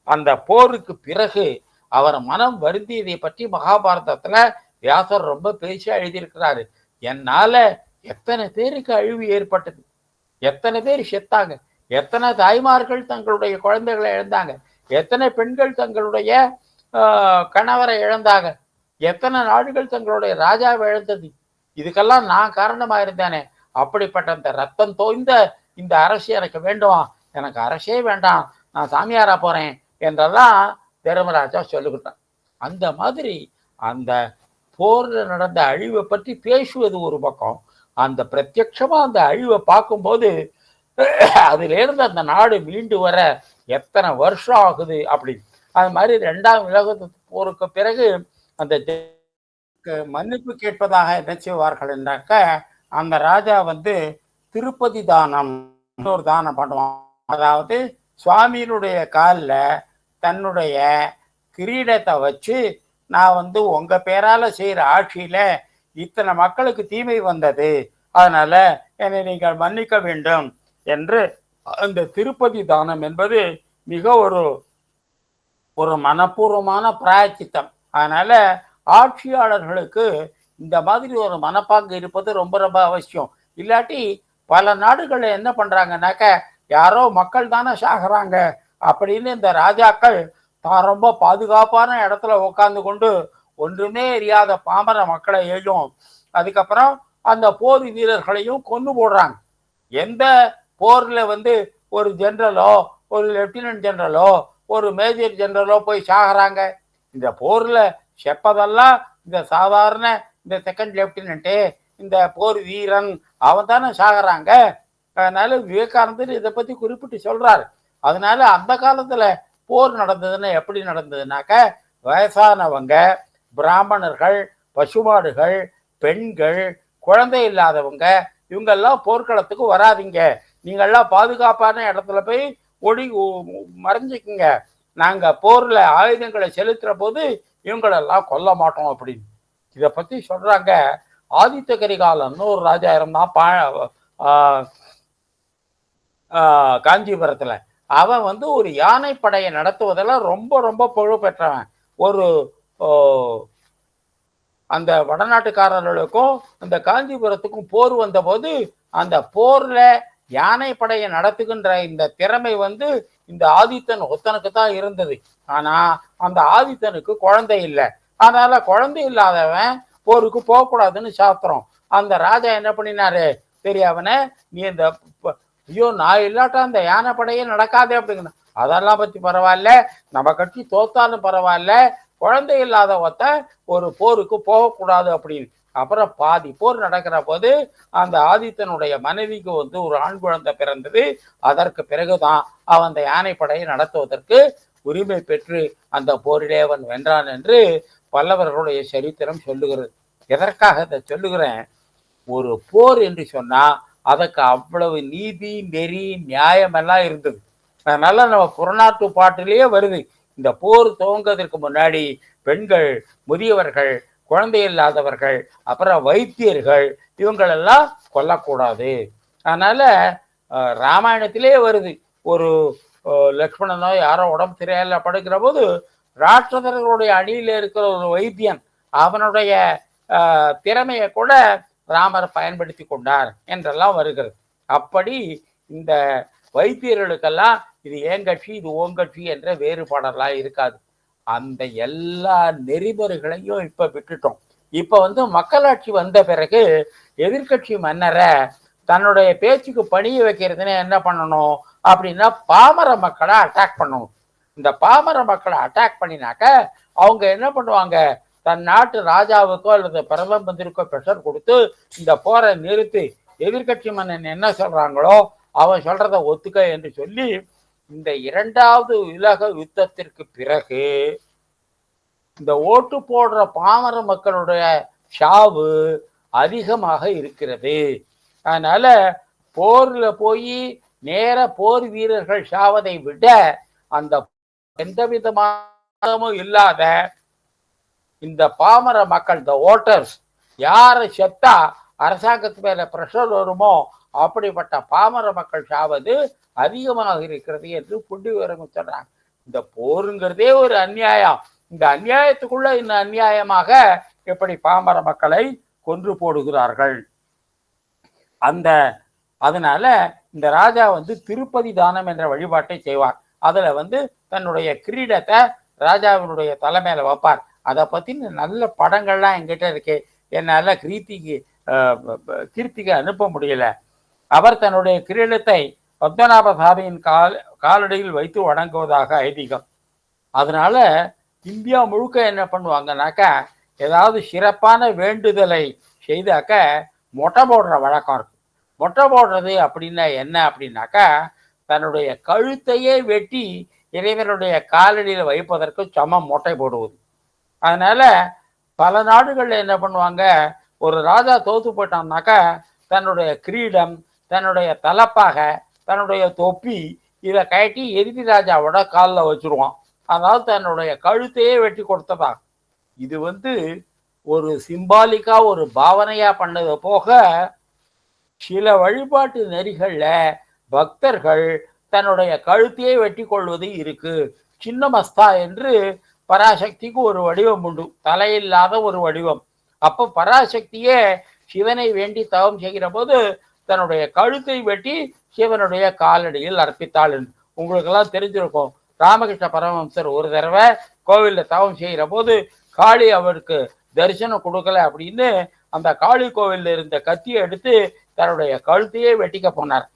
அந்த போருக்கு பிறகு அவர் மனம் வருந்தியதை பற்றி மகாபாரதத்துல வியாசர் ரொம்ப பேசி எழுதியிருக்கிறாரு. என்னால எத்தனை பேருக்கு அழிவு ஏற்பட்டது, எத்தனை பேர் செத்தாங்க, எத்தனை தாய்மார்கள் தங்களுடைய குழந்தைகளை இழந்தாங்க, எத்தனை பெண்கள் தங்களுடைய கணவரை இழந்தாங்க, எத்தனை நாடுகள் தங்களுடைய ராஜாவை இழந்தது. இதுக்கெல்லாம் நான் காரணமா இருந்தேனே. அப்படிப்பட்ட அந்த ரத்தம் தோய்ந்த இந்த அரசு எனக்கு வேண்டுமா, எனக்கு அரசே வேண்டாம், நான் சாமியாரா போறேன் என்றெல்லாம் தர்மராஜா சொல்லுகிட்டான். அந்த மாதிரி அந்த போர்ல நடந்த அழிவை பற்றி பேசுவது ஒரு பக்கம், அந்த பிரத்யட்சமா அந்த அழிவை பார்க்கும்போது அதுல இருந்து அந்த நாடு மீண்டு வர எத்தனை வருஷம் ஆகுது அப்படி. அது மாதிரி 2ஆம் உலக போருக்கு பிறகு அந்த மன்னிப்பு கேட்பதாக என்ன செய்வார்கள் என்றாக்க, அந்த ராஜா திருப்பதி தானம் ஒரு தானம் பண்ணுவான். அதாவது சுவாமியினுடைய காலில் தன்னுடைய கிரீடத்தை வச்சு, நான் உங்க பேரால செய்யற ஆட்சியில இத்தனை மக்களுக்கு தீமை வந்தது, அதனால என்னை நீங்கள் மன்னிக்க வேண்டும் என்று அந்த திருப்பதி தானம் என்பது மிக ஒரு மனப்பூர்வமான பிராயச்சித்தம். அதனால ஆட்சியாளர்களுக்கு இந்த மாதிரி ஒரு மனப்பாங்கு இருப்பது ரொம்ப ரொம்ப அவசியம். இல்லாட்டி பல நாடுகள்ல என்ன பண்றாங்கன்னாக்க, யாரோ மக்கள் தானே சாகுறாங்க அப்படின்னு இந்த ராஜாக்கள் தான் ரொம்ப பாதுகாப்பான இடத்துல உட்கார்ந்து கொண்டு ஒன்றுமே எரியாத பாமர மக்களை ஏழும், அதுக்கப்புறம் அந்த போர் வீரர்களையும் கொண்டு போடுறாங்க. எந்த போர்ல ஒரு ஜெனரலோ ஒரு லெப்டினன்ட் ஜெனரலோ ஒரு மேஜர் ஜெனரலோ போய் சாகுறாங்க. இந்த போர்ல செப்பதெல்லாம் இந்த சாதாரண இந்த செகண்ட் லெப்டினன்ட்டு, இந்த போர் வீரன், அவன் தானே சாகுறாங்க. அதனால விவேகானந்தர் இதை பத்தி குறிப்பிட்டு சொல்றாரு. அதனால அந்த காலத்துல போர் நடந்ததுன்னா எப்படி நடந்ததுனாக்க, வயசானவங்க, பிராமணர்கள், பசுமாடுகள், பெண்கள், குழந்தை இல்லாதவங்க, இவங்கெல்லாம் போர்க்களத்துக்கு வராதிங்க, நீங்கள்லாம் பாதுகாப்பான இடத்துல போய் மறைஞ்சுக்குங்க, நாங்க போர்ல ஆயுதங்களை செலுத்துற போது இவங்களெல்லாம் கொல்ல மாட்டோம் அப்படின்னு இதை பத்தி சொல்றாங்க. ஆதித்த கரிகாலன்னு ஒரு ராஜா இருந்தான், காஞ்சிபுரத்துல அவன் வந்து ஒரு யானைப்படையை நடத்துவதெல்லாம் ரொம்ப ரொம்ப புகழ் பெற்றவன். ஒரு அந்த வடநாட்டுக்காரர்களுக்கும் அந்த காஞ்சிபுரத்துக்கும் போர் வந்தபோது அந்த போர்ல யானைப்படையை நடத்துகின்ற இந்த திறமை வந்து இந்த ஆதித்தன் ஒத்தனுக்கு தான் இருந்தது. ஆனா அந்த ஆதித்தனுக்கு குழந்தை இல்லை. அதனால குழந்தை இல்லாதவன் போருக்கு போகக்கூடாதுன்னு சாஸ்திரம். அந்த ராஜா என்ன பண்ணினாரு, தெரியாவன நீ இந்த ஐயோ நான் இல்லாட்டா அந்த யானைப்படையே நடக்காதே அப்படிங்கணும். அதெல்லாம் பத்தி பரவாயில்ல, நம்ம கட்சி தோத்தாலும் பரவாயில்ல, குழந்தை இல்லாத ஒத்த ஒரு போருக்கு போகக்கூடாது அப்படின்னு. அப்புறம் பாதி போர் நடக்கிற போது அந்த ஆதித்தனுடைய மனைவிக்கு வந்து ஒரு ஆண் குழந்தை பிறந்தது. அதற்கு பிறகுதான் அவன் அந்த யானைப்படையை நடத்துவதற்கு உரிமை பெற்று அந்த போரிலே அவன் வென்றான் என்று பல்லவர்களுடைய சரித்திரம் சொல்லுகிறது. எதற்காக இதை சொல்லுகிறேன், ஒரு போர் என்று சொன்னா அதற்கு அவ்வளவு நீதி நெறி நியாயம் எல்லாம் இருந்தது. அதனால நம்ம புறநாட்டு பாட்டிலேயே வருது, இந்த போர் துவங்குவதற்கு முன்னாடி பெண்கள், முதியவர்கள், குழந்தை இல்லாதவர்கள், அப்புறம் வைத்தியர்கள் இவங்களெல்லாம் கொல்லக்கூடாது. அதனால ராமாயணத்திலே வருது, ஒரு லக்ஷ்மணனோ யாரோ உடம்பு சரியில்லை படுக்கிற போது ராட்சதர்களுடைய அணியில் இருக்கிற ஒரு வைத்தியன் அவனுடைய திறமையை கூட ராமர் பயன்படுத்தி கொண்டார் என்றெல்லாம் வருகிறது. அப்படி இந்த வைத்தியர்களுக்கெல்லாம் இது ஏன் கட்சி இது ஓன் கட்சி என்ற வேறுபாடெல்லாம் இருக்காது. அந்த எல்லா நெறிமுறைகளையும் இப்ப விட்டுட்டோம். இப்ப வந்து மக்களாட்சி வந்த பிறகு எதிர்கட்சி மன்னரை தன்னுடைய பேச்சுக்கு பணிய வைக்கிறதுன்னு என்ன பண்ணணும் அப்படின்னா பாமர மக்களை அட்டாக் பண்ணணும். இந்த பாமர மக்களை அட்டாக் பண்ணினாக்க அவங்க என்ன பண்ணுவாங்க, தன் நாட்டு ராஜாவுக்கோ அல்லது பிரதம மந்திரிக்கோ ப்ரெஷர் கொடுத்து இந்த போரை நிறுத்தி எதிர்கட்சி மன்னன் என்ன சொல்றாங்களோ அவன் சொல்றத ஒத்துக்க என்று சொல்லி இந்த இரண்டாவது உலக யுத்தத்திற்கு பிறகு இந்த ஓட்டு போடுற பாமர மக்களுடைய சாவு அதிகமாக இருக்கிறது. அதனால போர்ல போய் நேர போர் வீரர்கள் சாவதை விட அந்த எந்த விதமானமும் இல்லாத இந்த பாமர மக்கள், இந்த ஓட்டர்ஸ், யாரை செத்தா அரசாங்கத்து மேல பிரஷர் வருமோ அப்படிப்பட்ட பாமர மக்கள் சாவது அதிகமாக இருக்கிறது என்று புள்ளி விவரம் சொல்றாங்க. இந்த போருங்கிறதே ஒரு அநியாயம். இந்த அநியாயத்துக்குள்ள இந்த அநியாயமாக எப்படி பாமர மக்களை கொன்று போடுகிறார்கள். அதனால இந்த ராஜா வந்து திருப்பதி தானம் என்ற வழிபாட்டை செய்வார். அதுல வந்து தன்னுடைய கிரீடத்தை ராஜாவினுடைய தலைமையில வைப்பார். அதை பத்தி நல்ல படங்கள்லாம் என்கிட்ட இருக்கு. என்னால கீர்த்திக்கு அனுப்ப முடியல. அவர் தன்னுடைய கிரீடத்தை பத்மநாப சாமியின் காலடியில் வைத்து வணங்குவதாக ஐதீகம். அதனால இந்தியா முழுக்க என்ன பண்ணுவாங்கனாக்கா, ஏதாவது சிறப்பான வேண்டுதலை செய்தாக்க மொட்டை போடுற வழக்கம் இருக்கு. மொட்டை போடுறது அப்படின்னா என்ன அப்படின்னாக்கா, தன்னுடைய கழுத்தையே வெட்டி இறைவனுடைய காலடியில் வைப்பதற்கு சமம் மொட்டை போடுவது. அதனால பல நாடுகளில் என்ன பண்ணுவாங்க, ஒரு ராஜா தோத்து போயிட்டான்னாக்கா தன்னுடைய கிரீடம், தன்னுடைய தலப்பாக, தன்னுடைய தொப்பி இதை கட்டி எதிரி ராஜாவோட காலில் வச்சிருவான். அதாவது தன்னுடைய கழுத்தையே வெட்டி கொடுத்ததா. இது வந்து ஒரு சிம்பாலிக்கா ஒரு பாவனையா பண்ணது போக சில வழிபாட்டு நெறிகள்ல பக்தர்கள் தன்னுடைய கழுத்தையே வெட்டி கொள்வது இருக்கு. சின்னமஸ்தா என்று பராசக்திக்கு ஒரு வடிவம் உண்டு, தலையில்லாத ஒரு வடிவம். அப்போ பராசக்தியே சிவனை வேண்டி தவம் செய்கிற போது தன்னுடைய கழுத்தை வெட்டி சிவனுடைய காலடியில் அர்ப்பித்தாள். உங்களுக்கெல்லாம் தெரிஞ்சிருக்கும், ராமகிருஷ்ண பரமஹம்சர் ஒரு தடவை கோவில்ல தவம் செய்கிற போது காளி அவருக்கு தரிசனம் கொடுக்கல அப்படின்னு அந்த காளி கோவில்ல இருந்த கத்தியை எடுத்து தன்னுடைய கழுத்தையே வெட்டிக்க போனார்.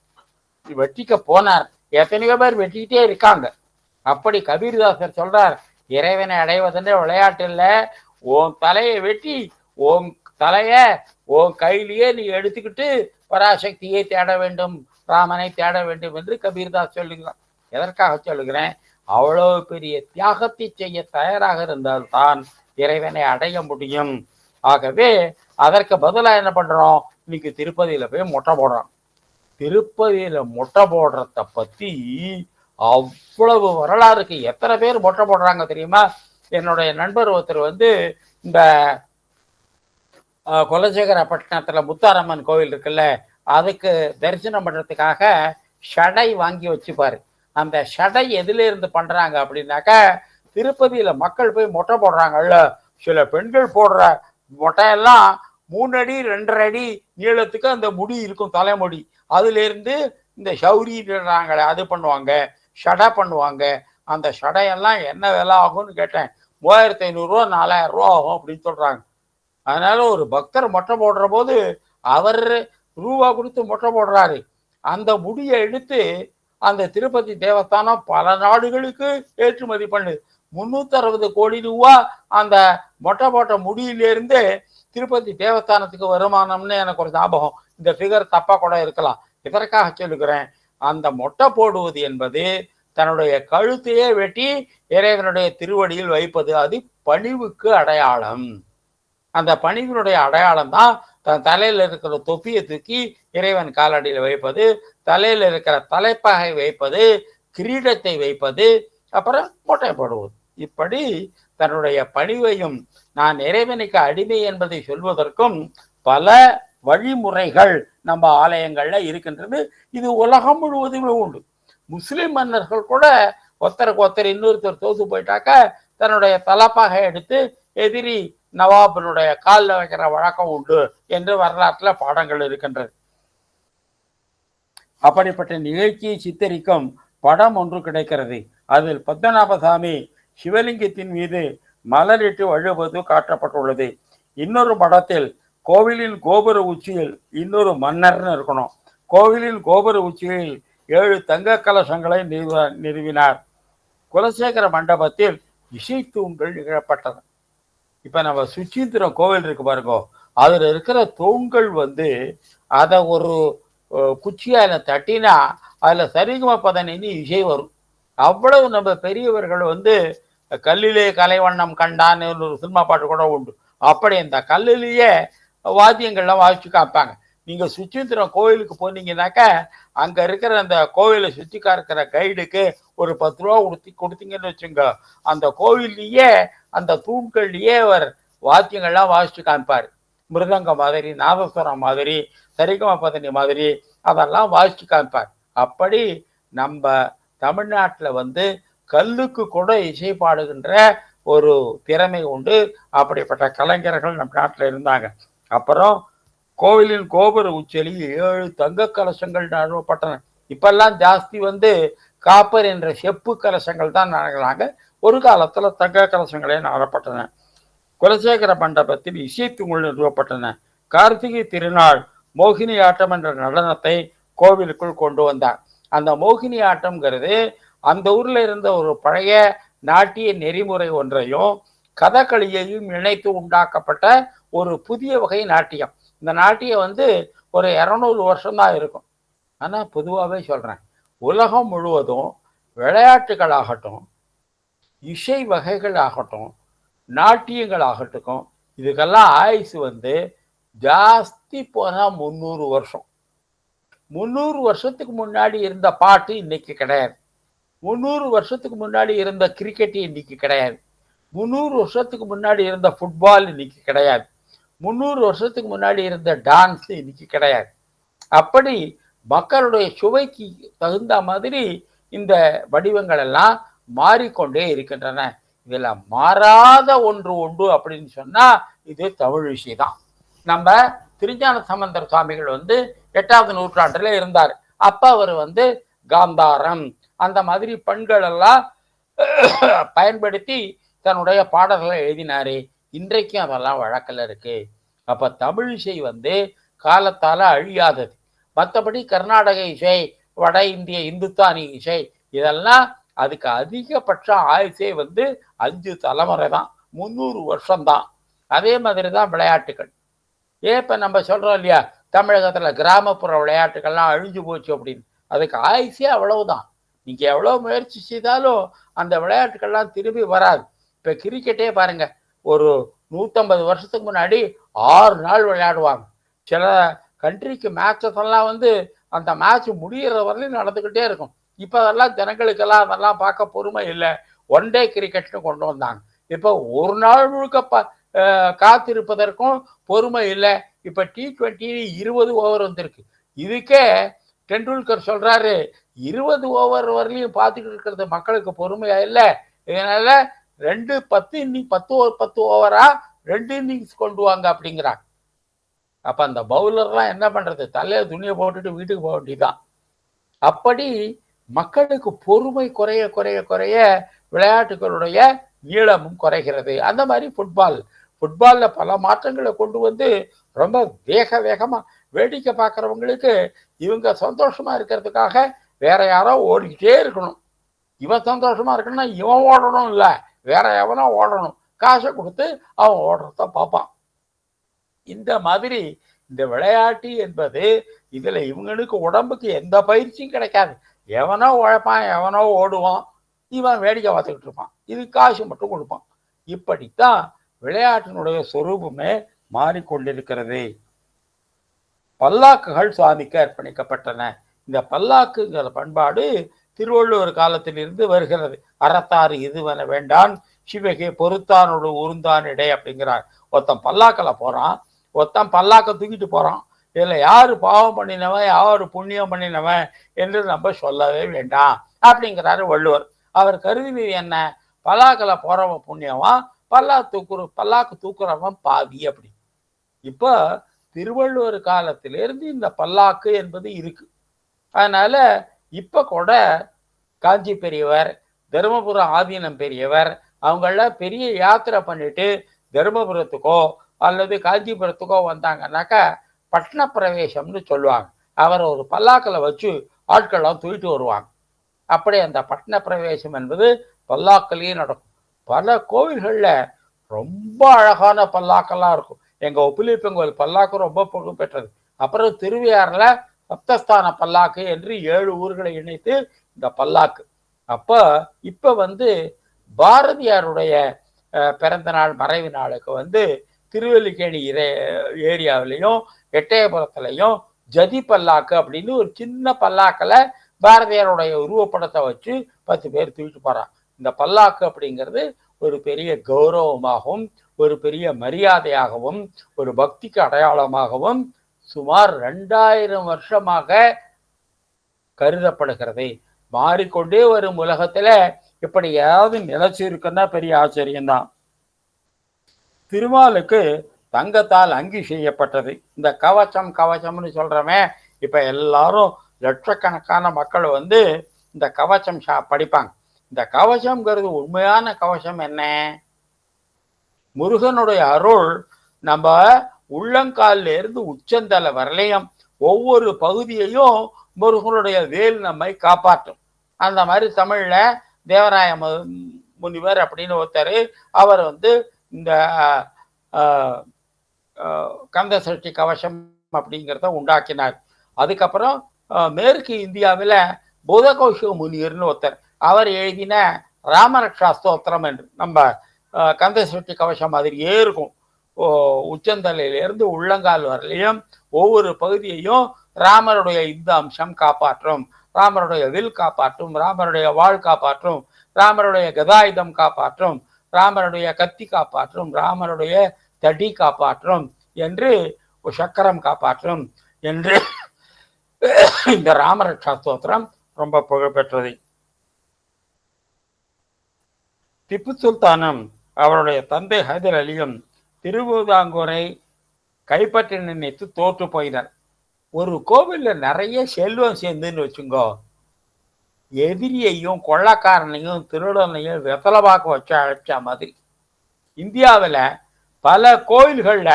எத்தனையோ பேர் வெட்டிக்கிட்டே இருக்காங்க. அப்படி கபீர்தாசர் சொல்றார், இறைவனை அடைவதுன்ற விளையாட்டு இல்லை, உன் தலையை வெட்டி உன் தலைய உன் கையிலேயே நீ எடுத்துக்கிட்டு பராசக்தியை தேட வேண்டும், ராமனை தேட வேண்டும் என்று கபீர்தாஸ் சொல்லுகிறார். எதற்காக சொல்லுகிறேன், அவ்வளவு பெரிய தியாகத்தை செய்ய தயாராக இருந்தால்தான் இறைவனை அடைய முடியும். ஆகவே அதற்கு பதிலாக என்ன பண்றோம், இன்னைக்கு திருப்பதியில போய் மொட்டை போடுறோம். திருப்பதியில மொட்டை போடுறத பத்தி அவ்வளவு வரலாறு இருக்கு. எத்தனை பேர் மொட்டை போடுறாங்க தெரியுமா? என்னுடைய நண்பர் ஒருத்தர் வந்து இந்த குலசேகரப்பட்டினத்துல முத்தாரம்மன் கோவில் இருக்குல்ல, அதுக்கு தரிசனம் பண்ணுறதுக்காக ஷடை வாங்கி வச்சுப்பாரு. அந்த ஷடை எதுல இருந்து பண்றாங்க அப்படின்னாக்கா, திருப்பதியில மக்கள் போய் மொட்டை போடுறாங்கல்ல, சில பெண்கள் போடுற மொட்டையெல்லாம் 3 அடி 2.5 அடி நீளத்துக்கு அந்த முடி இருக்கும், தலைமுடி. அதுல இருந்து இந்த ஷௌரின்றாங்களே அது பண்ணுவாங்க, ஷடை பண்ணுவாங்க. அந்த ஷடையெல்லாம் என்ன விலை ஆகும்னு கேட்டேன். 3500 ரூபா 4000 ரூபா ஆகும் அப்படின்னு சொல்றாங்க. அதனால ஒரு பக்தர் மொட்டை போடுற போது அவர் ரூபா கொடுத்து மொட்டை போடுறாரு. அந்த முடியை எடுத்து அந்த திருப்பதி தேவஸ்தானம் பல நாடுகளுக்கு ஏற்றுமதி பண்ணுது. 360 கோடி ரூபா அந்த மொட்டை போட்ட முடியிலிருந்து திருப்பதி தேவஸ்தானத்துக்கு வருமானம்னு எனக்கு ஒரு ஞாபகம். இந்த ஃபிகர் தப்பா கூட இருக்கலாம். இதற்காக சொல்லுகிறேன், அந்த மொட்டை போடுவது என்பது தன்னுடைய கழுத்தையே வெட்டி இறைவனுடைய திருவடியில் வைப்பது. அது பணிவுக்கு அடையாளம். அந்த பணிவினுடைய அடையாளம் தான் தன் தலையில இருக்கிற தொப்பியை தூக்கி இறைவன் காலடியில் வைப்பது, தலையில இருக்கிற தலைப்பாகை வைப்பது, கிரீடத்தை வைப்பது, அப்புறம் மொட்டை போடுவது. இப்படி தன்னுடைய பணிவையும் நான் இறைவனுக்கு அடிமை என்பதை சொல்வதற்கும் பல வழிமுறைகள் நம்ம ஆலயங்கள்ல இருக்கின்றது. இது உலகம் முழுவதுமே உண்டு. முஸ்லிம் மன்னர்கள் கூட ஒருத்தருக்கு ஒருத்தர் இன்னொருத்தர் தோத்து போயிட்டாக்க தன்னுடைய தலப்பாக எடுத்து எதிரி நவாபினுடைய காலில் வைக்கிற வழக்கம் உண்டு என்று வரலாற்றுல பாடங்கள் இருக்கின்றது. அப்படிப்பட்ட நிகழ்ச்சியை சித்தரிக்கும் படம் ஒன்று கிடைக்கிறது. அதில் பத்மநாபசாமி சிவலிங்கத்தின் மீது மலரிட்டு வழுவது காட்டப்பட்டுள்ளது. இன்னொரு படத்தில் கோவிலின் கோபுர உச்சியில் இன்னொரு மன்னர்னு இருக்கணும். கோவிலின் கோபுர உச்சியில் 7 தங்க கலசங்களை நிறுவினார். குலசேகர மண்டபத்தில் இசை தூண்கள் நிகழப்பட்டது. இப்ப நம்ம சுச்சீந்திரம் கோவில் இருக்கு பாருங்க, அதுல இருக்கிற தூண்கள் அதை ஒரு குச்சியால தட்டினா அதுல சரிகம பதனின்னு இசை வரும். அவ்வளவு நம்ம பெரியவர்கள் கல்லிலே கலைவண்ணம் கண்டான்னு ஒரு சினிமா பாட்டு கூட உண்டு. அப்படி இந்த கல்லிலேயே வாத்தியங்கள்லாம் வாசிச்சு காப்பாங்க. நீங்க சுச்சீந்திரம் கோவிலுக்கு போனீங்கன்னாக்கா அங்க இருக்கிற அந்த கோவிலை சுற்றிக்கா இருக்கிற கைடுக்கு ஒரு 10 ரூபா கொடுத்தீங்கன்னு வச்சுங்க, அந்த கோவில்லையே அந்த தூண்கள்லயே அவர் வாத்தியங்கள்லாம் வாசிச்சு காமிப்பார். மிருதங்க மாதிரி, நாதஸ்வரம் மாதிரி, சரிகம பதனி மாதிரி அதெல்லாம் வாசிச்சு காமிப்பார். அப்படி நம்ம தமிழ்நாட்டில் கல்லுக்கு கூட இசை பாடுகின்ற ஒரு திறமை உண்டு. அப்படிப்பட்ட கலைஞர்கள் நம் நாட்டில் இருந்தாங்க. அப்புறம் கோவிலின் கோபுர உச்சியில் 7 தங்க கலசங்கள் நிறுவப்பட்டன. இப்பெல்லாம் ஜாஸ்தி காப்பர் என்ற செப்பு கலசங்கள் தான் நடக்கிறாங்க. ஒரு காலத்துல தங்க கலசங்களே நிறுவப்பட்டன. குலசேகர மண்டபத்தில் இசை தூண்கள் நிறுவப்பட்டன. கார்த்திகை திருநாள் மோகினி ஆட்டம் என்ற நடனத்தை கோவிலுக்குள் கொண்டு வந்தார். அந்த மோகினி ஆட்டம்ங்கிறது அந்த ஊர்ல இருந்த ஒரு பழைய நாட்டிய நெறிமுறை ஒன்றையும் கதகளியையும் இணைத்து உண்டாக்கப்பட்ட ஒரு புதிய வகை நாட்டியம். இந்த நாட்டியம் ஒரு 200 வருஷம்தான் இருக்கும். ஆனா பொதுவாகவே சொல்றேன், உலகம் முழுவதும் விளையாட்டுகள் இசை வகைகள் ஆகட்டும், நாட்டியங்கள் ஆகட்டும், இதுக்கெல்லாம் ஆயுசு ஜாஸ்தி போனா 300 வருஷம். 300 வருஷத்துக்கு முன்னாடி இருந்த பாட்டு இன்னைக்கு கிடையாது. 300 வருஷத்துக்கு முன்னாடி இருந்த கிரிக்கெட் இன்னைக்கு கிடையாது. 300 வருஷத்துக்கு முன்னாடி இருந்த ஃபுட்பால் இன்னைக்கு கிடையாது. 300 வருஷத்துக்கு முன்னாடி இருந்த டான்ஸ் இன்னைக்கு கிடையாது. அப்படி மக்களுடைய சுவைக்கு தகுந்த மாதிரி இந்த வடிவங்கள் எல்லாம் மாறிக்கொண்டே இருக்கின்றன. இதுல மாறாத ஒன்று உண்டு அப்படின்னு சொன்னா இது தமிழ் இசை தான். நம்ம திருஞான சம்பந்தர் சுவாமிகள் 8ஆவது நூற்றாண்டுல இருந்தார். அப்ப அவர் காந்தாரம் அந்த மாதிரி பண்கள் எல்லாம் பயன்படுத்தி தன்னுடைய பாடல்களை எழுதினாரு. இன்றைக்கும் அதெல்லாம் வழக்கில் இருக்கு. அப்ப தமிழ் இசை காலத்தால அழியாதது. மற்றபடி கர்நாடக இசை, வட இந்திய இந்துஸ்தானி இசை இதெல்லாம் அதுக்கு அதிகபட்ச ஆயுசே 5 தலைமுறை தான், 300 வருஷம்தான். அதே மாதிரி தான் விளையாட்டுகள். இப்ப நம்ம சொல்றோம் இல்லையா, தமிழகத்துல கிராமப்புற விளையாட்டுகள்லாம் அழிஞ்சு போச்சு அப்படின்னு. அதுக்கு ஆயுசே அவ்வளவுதான். நீங்க எவ்வளவு முயற்சி செய்தாலும் அந்த விளையாட்டுகள்லாம் திரும்பி வராது. இப்ப கிரிக்கெட்டே பாருங்க, ஒரு 150 வருஷத்துக்கு முன்னாடி 6 நாள் விளையாடுவாங்க. சில கண்ட்ரிக்கு மேட்சஸ் எல்லாம் அந்த மேட்ச் முடிகிற வரலையும் நடந்துக்கிட்டே இருக்கும். இப்போ அதெல்லாம் ஜனங்களுக்கெல்லாம் அதெல்லாம் பார்க்க பொறுமை இல்லை. 1 டே கிரிக்கெட்னு கொண்டு வந்தாங்க. இப்போ ஒரு நாள் முழுக்க காத்திருப்பதற்கும் பொறுமை இல்லை. இப்போ T20 20 ஓவர் வந்திருக்கு. இதுக்கே டெண்டுல்கர் சொல்றாரு, 20 ஓவர் வரலையும் பார்த்துக்கிட்டு இருக்கிறது மக்களுக்கு பொறுமையா இல்லை, இதனால 10 இன்னிங் 10 ஓவரா 2 இன்னிங்ஸ் கொண்டு வாங்க அப்படிங்கிறாங்க. அப்ப அந்த பவுலர்லாம் என்ன பண்றது, தலையில துணியை போட்டுட்டு வீட்டுக்கு போக வேண்டியதுதான். அப்படி மக்களுக்கு பொறுமை குறைய குறைய குறைய விளையாட்டுகளுடைய நீளமும் குறைகிறது. அந்த மாதிரி ஃபுட்பால்ல பல மாற்றங்களை கொண்டு வந்து ரொம்ப வேகமா வேடிக்கை பார்க்குறவங்களுக்கு இவங்க சந்தோஷமா இருக்கிறதுக்காக வேற யாரோ ஓடிக்கிட்டே இருக்கணும். இவன் சந்தோஷமா இருக்கணும்னா இவன் ஓடணும், இல்லை வேற எவனோ ஓடணும், காசை கொடுத்து அவன் ஓடுறத பார்ப்பான். இந்த மாதிரி இந்த விளையாட்டு என்பது இதுல இவங்களுக்கு உடம்புக்கு எந்த பயிற்சியும் கிடைக்காது. எவனோ உழைப்பான், எவனோ ஓடுவான், இவன் வேடிக்கை பார்த்துக்கிட்டு இருப்பான், இது காசு மட்டும் கொடுப்பான். இப்படித்தான் விளையாட்டினுடைய சொரூபமே மாறிக்கொண்டிருக்கிறது. பல்லாக்குகள் சுவாமிக்கு அர்ப்பணிக்கப்பட்டன. இந்த பல்லாக்குங்கிற பண்பாடு திருவள்ளுவர் காலத்திலிருந்து வருகிறது. அறத்தாறு இதுவென வேண்டான் சிவகே பொறுத்தானோடு உருந்தான் இடை அப்படிங்கிறார். ஒருத்தன் பல்லாக்கில் போறான், ஒருத்தன் பல்லாக்க தூக்கிட்டு போறான். இதுல யாரு பாவம் பண்ணினவன் யாரு புண்ணியம் பண்ணினவன் என்று நம்ம சொல்லவே வேண்டாம் அப்படிங்கிறாரு வள்ளுவர். அவர் கருதி என்ன, பல்லாக்கில் போறவன் புண்ணியவன், பல்லாக்கு தூக்குறவன் பாவி அப்படி. இப்போ திருவள்ளுவர் காலத்திலிருந்து இந்த பல்லாக்கு என்பது இருக்கு. அதனால இப்ப கூட காஞ்சி பெரியவர், தருமபுரம் ஆதீனம் பெரியவர் அவங்கள பெரிய யாத்திரை பண்ணிட்டு தருமபுரத்துக்கோ அல்லது காஞ்சிபுரத்துக்கோ வந்தாங்கன்னாக்கா பட்டண பிரவேசம்னு சொல்லுவாங்க. அவரை ஒரு பல்லாக்கில் வச்சு ஆட்கள்லாம் தூக்கிட்டு வருவாங்க. அப்படி அந்த பட்டண பிரவேசம் என்பது பல்லாக்கிலேயே நடக்கும். பல கோவில்களில் ரொம்ப அழகான பல்லாக்கெல்லாம் இருக்கும். எங்கள் ஒப்பிலிப்பங்கோயில் பல்லாக்கு ரொம்ப புகழ் பெற்றது. அப்புறம் திருவையாறில் சப்தஸ்தான பல்லாக்கு என்று 7 ஊர்களை இணைத்து இந்த பல்லாக்கு. இப்போ பாரதியாருடைய பிறந்த நாள் மறைவு நாளுக்கு திருவல்லிக்கேணி ஏரியாவிலையும் எட்டயபுரத்துலையும் ஜதி பல்லாக்கு அப்படின்னு ஒரு சின்ன பல்லாக்கில் பாரதியாருடைய உருவப்படத்தை வச்சு 10 பேர் தூக்கிட்டு போறான். இந்த பல்லாக்கு அப்படிங்கிறது ஒரு பெரிய கௌரவமாகவும் ஒரு பெரிய மரியாதையாகவும் ஒரு பக்திக்கு அடையாளமாகவும் சுமார் 2000 வருஷமாக கருதப்படுகிறது. மாறிக்கொண்டே வரும் உலகத்துல இப்படி ஏதாவது நிலைச்சு இருக்குன்னா பெரிய ஆச்சரியம்தான். திருமாலுக்கு தங்கத்தால் அங்கி செய்யப்பட்டது. இந்த கவச்சம்னு சொல்றமே, இப்ப எல்லாரும் லட்சக்கணக்கான மக்கள் இந்த கவச்சம் படிப்பாங்க. இந்த கவச்சம்ங்கிறது உண்மையான கவச்சம் என்ன? முருகனுடைய அருள் நம்ம உள்ளங்காலில் இருந்து உச்சந்தலை வரலையும் ஒவ்வொரு பகுதியையும் முருகனுடைய வேல் நம்மை காப்பாற்றும். அந்த மாதிரி தமிழ்ல தேவராய முனிவர் அப்படின்னு ஒருத்தர், அவர் இந்த கந்த சஷ்டி கவசம் அப்படிங்கிறத உண்டாக்கினார். அதுக்கப்புறம் மேற்கு இந்தியாவில் புதகௌஷ முனியர்னு ஒருத்தர், அவர் எழுதின ராமரக்ஷா ஸ்தோத்திரம் என்று நம்ம கந்த சஷ்டி கவசம் மாதிரியே இருக்கும். உச்சந்தலையிலிருந்து உள்ளங்கால் வரலையும் ஒவ்வொரு பகுதியையும் ராமருடைய இந்த அம்சம் காப்பாற்றும், ராமருடைய வில் காப்பாற்றும், ராமருடைய வாழ் காப்பாற்றும், ராமருடைய கதாயுதம் காப்பாற்றும், ராமருடைய கத்தி காப்பாற்றும், ராமருடைய தடி காப்பாற்றும் என்று சக்கரம் காப்பாற்றும் என்று இந்த ராமரக்ஷா ஸ்தோத்திரம் ரொம்ப புகழ்பெற்றது. திப்பு சுல்தானும் அவருடைய தந்தை ஹைதர் அலியும் திருவிதாங்கூரை கைப்பற்றி நினைத்து தோற்று போயினர். ஒரு கோவில்ல நிறைய செல்வம் சேர்ந்துன்னு வச்சுங்கோ, எதிரியையும் கொள்ளக்காரனையும் திருடனையும் வெத்தலபாக்க வச்சு அழைச்ச மாதிரி. இந்தியாவில் பல கோயில்கள்ல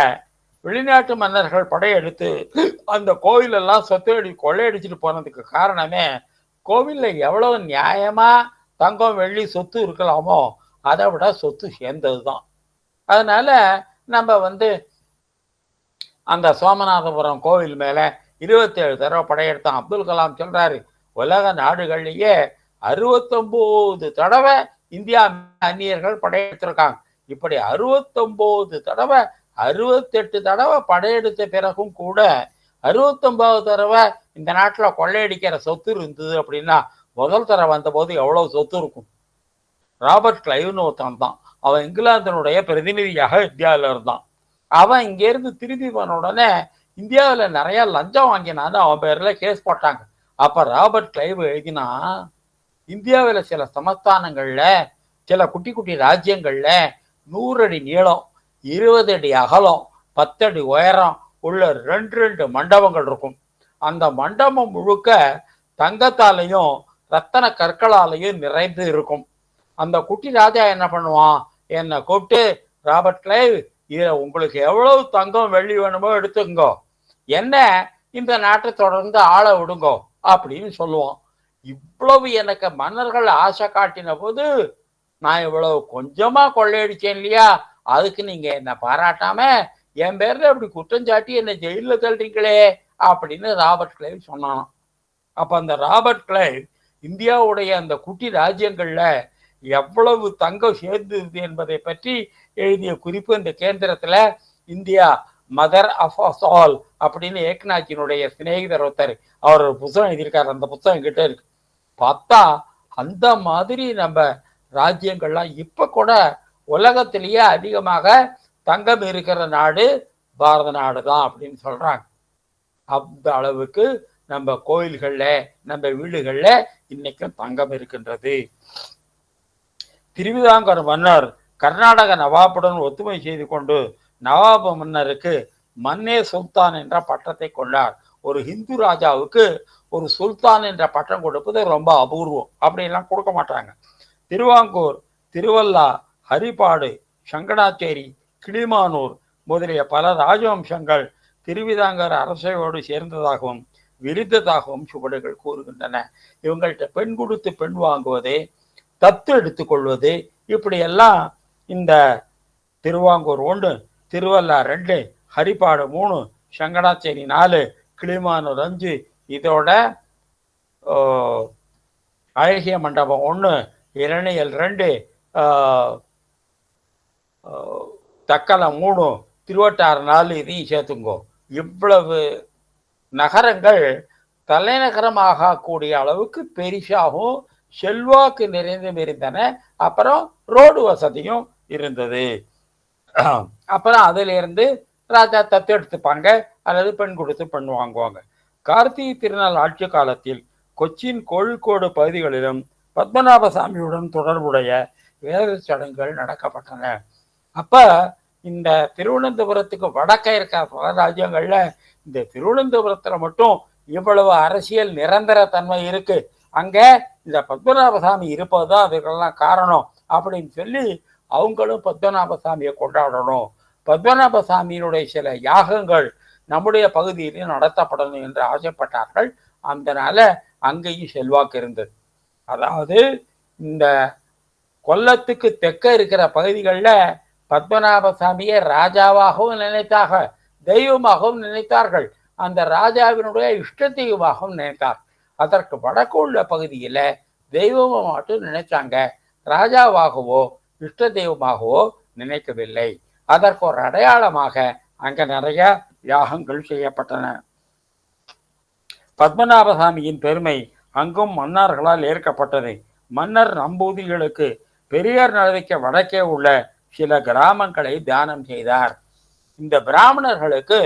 வெளிநாட்டு மன்னர்கள் படையெடுத்து அந்த கோயிலெல்லாம் கொள்ளையடிச்சிட்டு போனதுக்கு காரணமே கோவில்ல எவ்வளவு நியாயமா தங்கம் வெள்ளி சொத்து இருக்கலாமோ அதை விட சொத்து சேர்ந்தது தான். அதனால நம்ம அந்த சோமநாதபுரம் கோவில் மேல 27 தடவை படையெடுத்தான். அப்துல் கலாம் சொல்றாரு, உலக நாடுகள்லயே 69 தடவை இந்தியா அந்நியர்கள் படையெடுத்திருக்காங்க. இப்படி 69 தடவை 68 தடவை படையெடுத்த பிறகும் கூட 69வது தடவை இந்த நாட்டில் கொள்ளையடிக்கிற சொத்து இருந்தது அப்படின்னா முதல் தடவை வந்த போது எவ்வளவு சொத்து இருக்கும்? ராபர்ட் கிளைவ்னு ஒருத்தன் தான், அவன் இங்கிலாந்தினுடைய பிரதிநிதியாக இந்தியாவில் இருந்தான். அவன் இங்கேருந்து திரும்பி போன உடனே இந்தியாவில் நிறைய லஞ்சம் வாங்கினான்னு அவன் பேர்ல கேஸ் போட்டாங்க. அப்ப ராபர்ட் கிளைவ் எழுதினா, இந்தியாவில் சில சமஸ்தானங்கள்ல, சில குட்டி குட்டி ராஜ்யங்கள்ல 100 அடி நீளம், 20 அடி அகலம், 10 அடி உயரம் உள்ள 2 மண்டபங்கள் இருக்கும். அந்த மண்டபம் முழுக்க தங்கத்தாலையும் ரத்தன கற்களாலையும் நிறைந்து இருக்கும். அந்த குட்டி ராஜா என்ன பண்ணுவான், என்னை கூப்பிட்டு, ராபர்ட் கிளைவ், இதுல உங்களுக்கு எவ்வளவு தங்கம் வெள்ளி வேணுமோ எடுத்துங்கோ, என்ன இந்த நாட்டை தொடர்ந்து ஆள விடுங்கோ அப்படின்னு சொல்லுவான். இவ்வளவு எனக்கு மன்னர்கள் ஆசை காட்டின போது நான் இவ்வளவு கொஞ்சமா கொள்ளையடிச்சேன் இல்லையா, அதுக்கு நீங்க என்ன பாராட்டாம என் பேர்ல இப்படி குற்றஞ்சாட்டி என்ன ஜெயில தள்ளுறீங்களே அப்படின்னு ராபர்ட் கிளைவ் சொன்னான். அப்ப அந்த ராபர்ட் கிளைவ் இந்தியாவுடைய அந்த குட்டி ராஜ்யங்கள்ல எவ்வளவு தங்கம் சேர்ந்தது என்பதை பற்றி எழுதிய குறிப்பு இந்த கேந்திரத்துல India mother of us all அப்படின்னு ஏக்நாத்தினுடைய சிநேகிதர் ஒருத்தர் அவர் ஒரு புத்தகம் எழுதியிருக்காரு. அந்த புத்தகம் கிட்ட இருக்கு. பார்த்தா அந்த மாதிரி நம்ம ராஜ்யங்கள்லாம் இப்ப கூட உலகத்திலேயே அதிகமாக தங்கம் இருக்கிற நாடு பாரத நாடு தான் அப்படின்னு சொல்றாங்க. அந்த அளவுக்கு நம்ம கோயில்கள்ல, நம்ம வீடுகள்ல இன்னைக்கும் தங்கம் இருக்கின்றது. திருவிதாங்கூர் மன்னர் கர்நாடக நவாபுடன் ஒத்துமை செய்து கொண்டு நவாபு மன்னருக்கு மன்னே சுல்தான் என்ற பட்டத்தை கொண்டார். ஒரு ஹிந்து ராஜாவுக்கு ஒரு சுல்தான் என்ற பட்டம் கொடுப்பது ரொம்ப அபூர்வம், அப்படிலாம் கொடுக்க மாட்டாங்க. திருவாங்கூர், திருவல்லா, ஹரிப்பாடு, சங்கனாச்சேரி, கிளிமானூர் முதலிய பல ராஜவம்சங்கள் திருவிதாங்கூர் அரசையோடு சேர்ந்ததாகவும் விரித்ததாகவும் சுவடுகள் கூறுகின்றன. இவங்கள்ட்ட பெண் கொடுத்து பெண் வாங்குவது, தத்து எடுத்துக்கொள்வது, இப்படியெல்லாம் இந்த திருவாங்கூர் 1, திருவல்லா 2, ஹரிப்பாடு 3, சங்கனாச்சேரி 4, கிளிமானூர் 5, இதோட அழகிய மண்டபம் 1, இரணியல் 2, தக்கலம் 3, திருவட்டாறு 4, இதையும் சேர்த்துங்கோ. இவ்வளவு நகரங்கள் தலைநகரமாக கூடிய அளவுக்கு பெரிசாகவும் செல்வாக்கு நிறைந்தும் இருந்தன. அப்புறம் ரோடு வசதியும் இருந்தது. அப்புறம் அதுல இருந்து ராஜா தத்து எடுத்துப்பாங்க அல்லது பெண் கொடுத்து பெண் வாங்குவாங்க. கார்த்திகை திருநாள் ஆட்சி காலத்தில் கொச்சின், கோழிக்கோடு பகுதிகளிலும் பத்மநாபசாமியுடன் தொடர்புடைய வேத சடங்குகள் நடக்கப்பட்டன. அப்ப இந்த திருவனந்தபுரத்துக்கு வடக்க இருக்கிற பல ராஜ்யங்கள்ல இந்த திருவனந்தபுரத்துல மட்டும் இவ்வளவு அரசியல் நிரந்தர தன்மை இருக்கு, அங்க இந்த பத்மநாபசாமி இருப்பதுதான் அதுக்கெல்லாம் காரணம் அப்படின்னு சொல்லி அவங்களும் பத்மநாபசாமியை கொண்டாடணும், பத்மநாபசாமியினுடைய சில யாகங்கள் நம்முடைய பகுதியிலும் நடத்தப்படணும் என்று ஆசைப்பட்டார்கள். அதனால அங்கேயும் செல்வாக்கு இருந்தது. அதாவது இந்த கொல்லத்துக்கு தெற்க இருக்கிற பகுதிகளில் பத்மநாபசாமியை ராஜாவாகவும் நினைத்தாக, தெய்வமாகவும் நினைத்தார்கள். அந்த ராஜாவினுடைய இஷ்ட தெய்வமாகவும் நினைத்தார். அதற்கு வடக்கு உள்ள பகுதியில் தெய்வமாக மட்டும் நினைச்சாங்க, ராஜாவாகவோ இஷ்ட தெய்வமாகவோ நினைக்கவில்லை. அதற்கு ஒரு அடையாளமாக அங்க நிறைய யாகங்கள் செய்யப்பட்டன. பத்மநாபசாமியின் பெருமை அங்கும் மன்னர்களால் ஏற்கப்பட்டது. மன்னர் நம்பூதிரிகளுக்கு பெரியார் நதிக்கு வடக்கே உள்ள சில கிராமங்களை தானம் செய்தார். இந்த பிராமணர்களுக்கு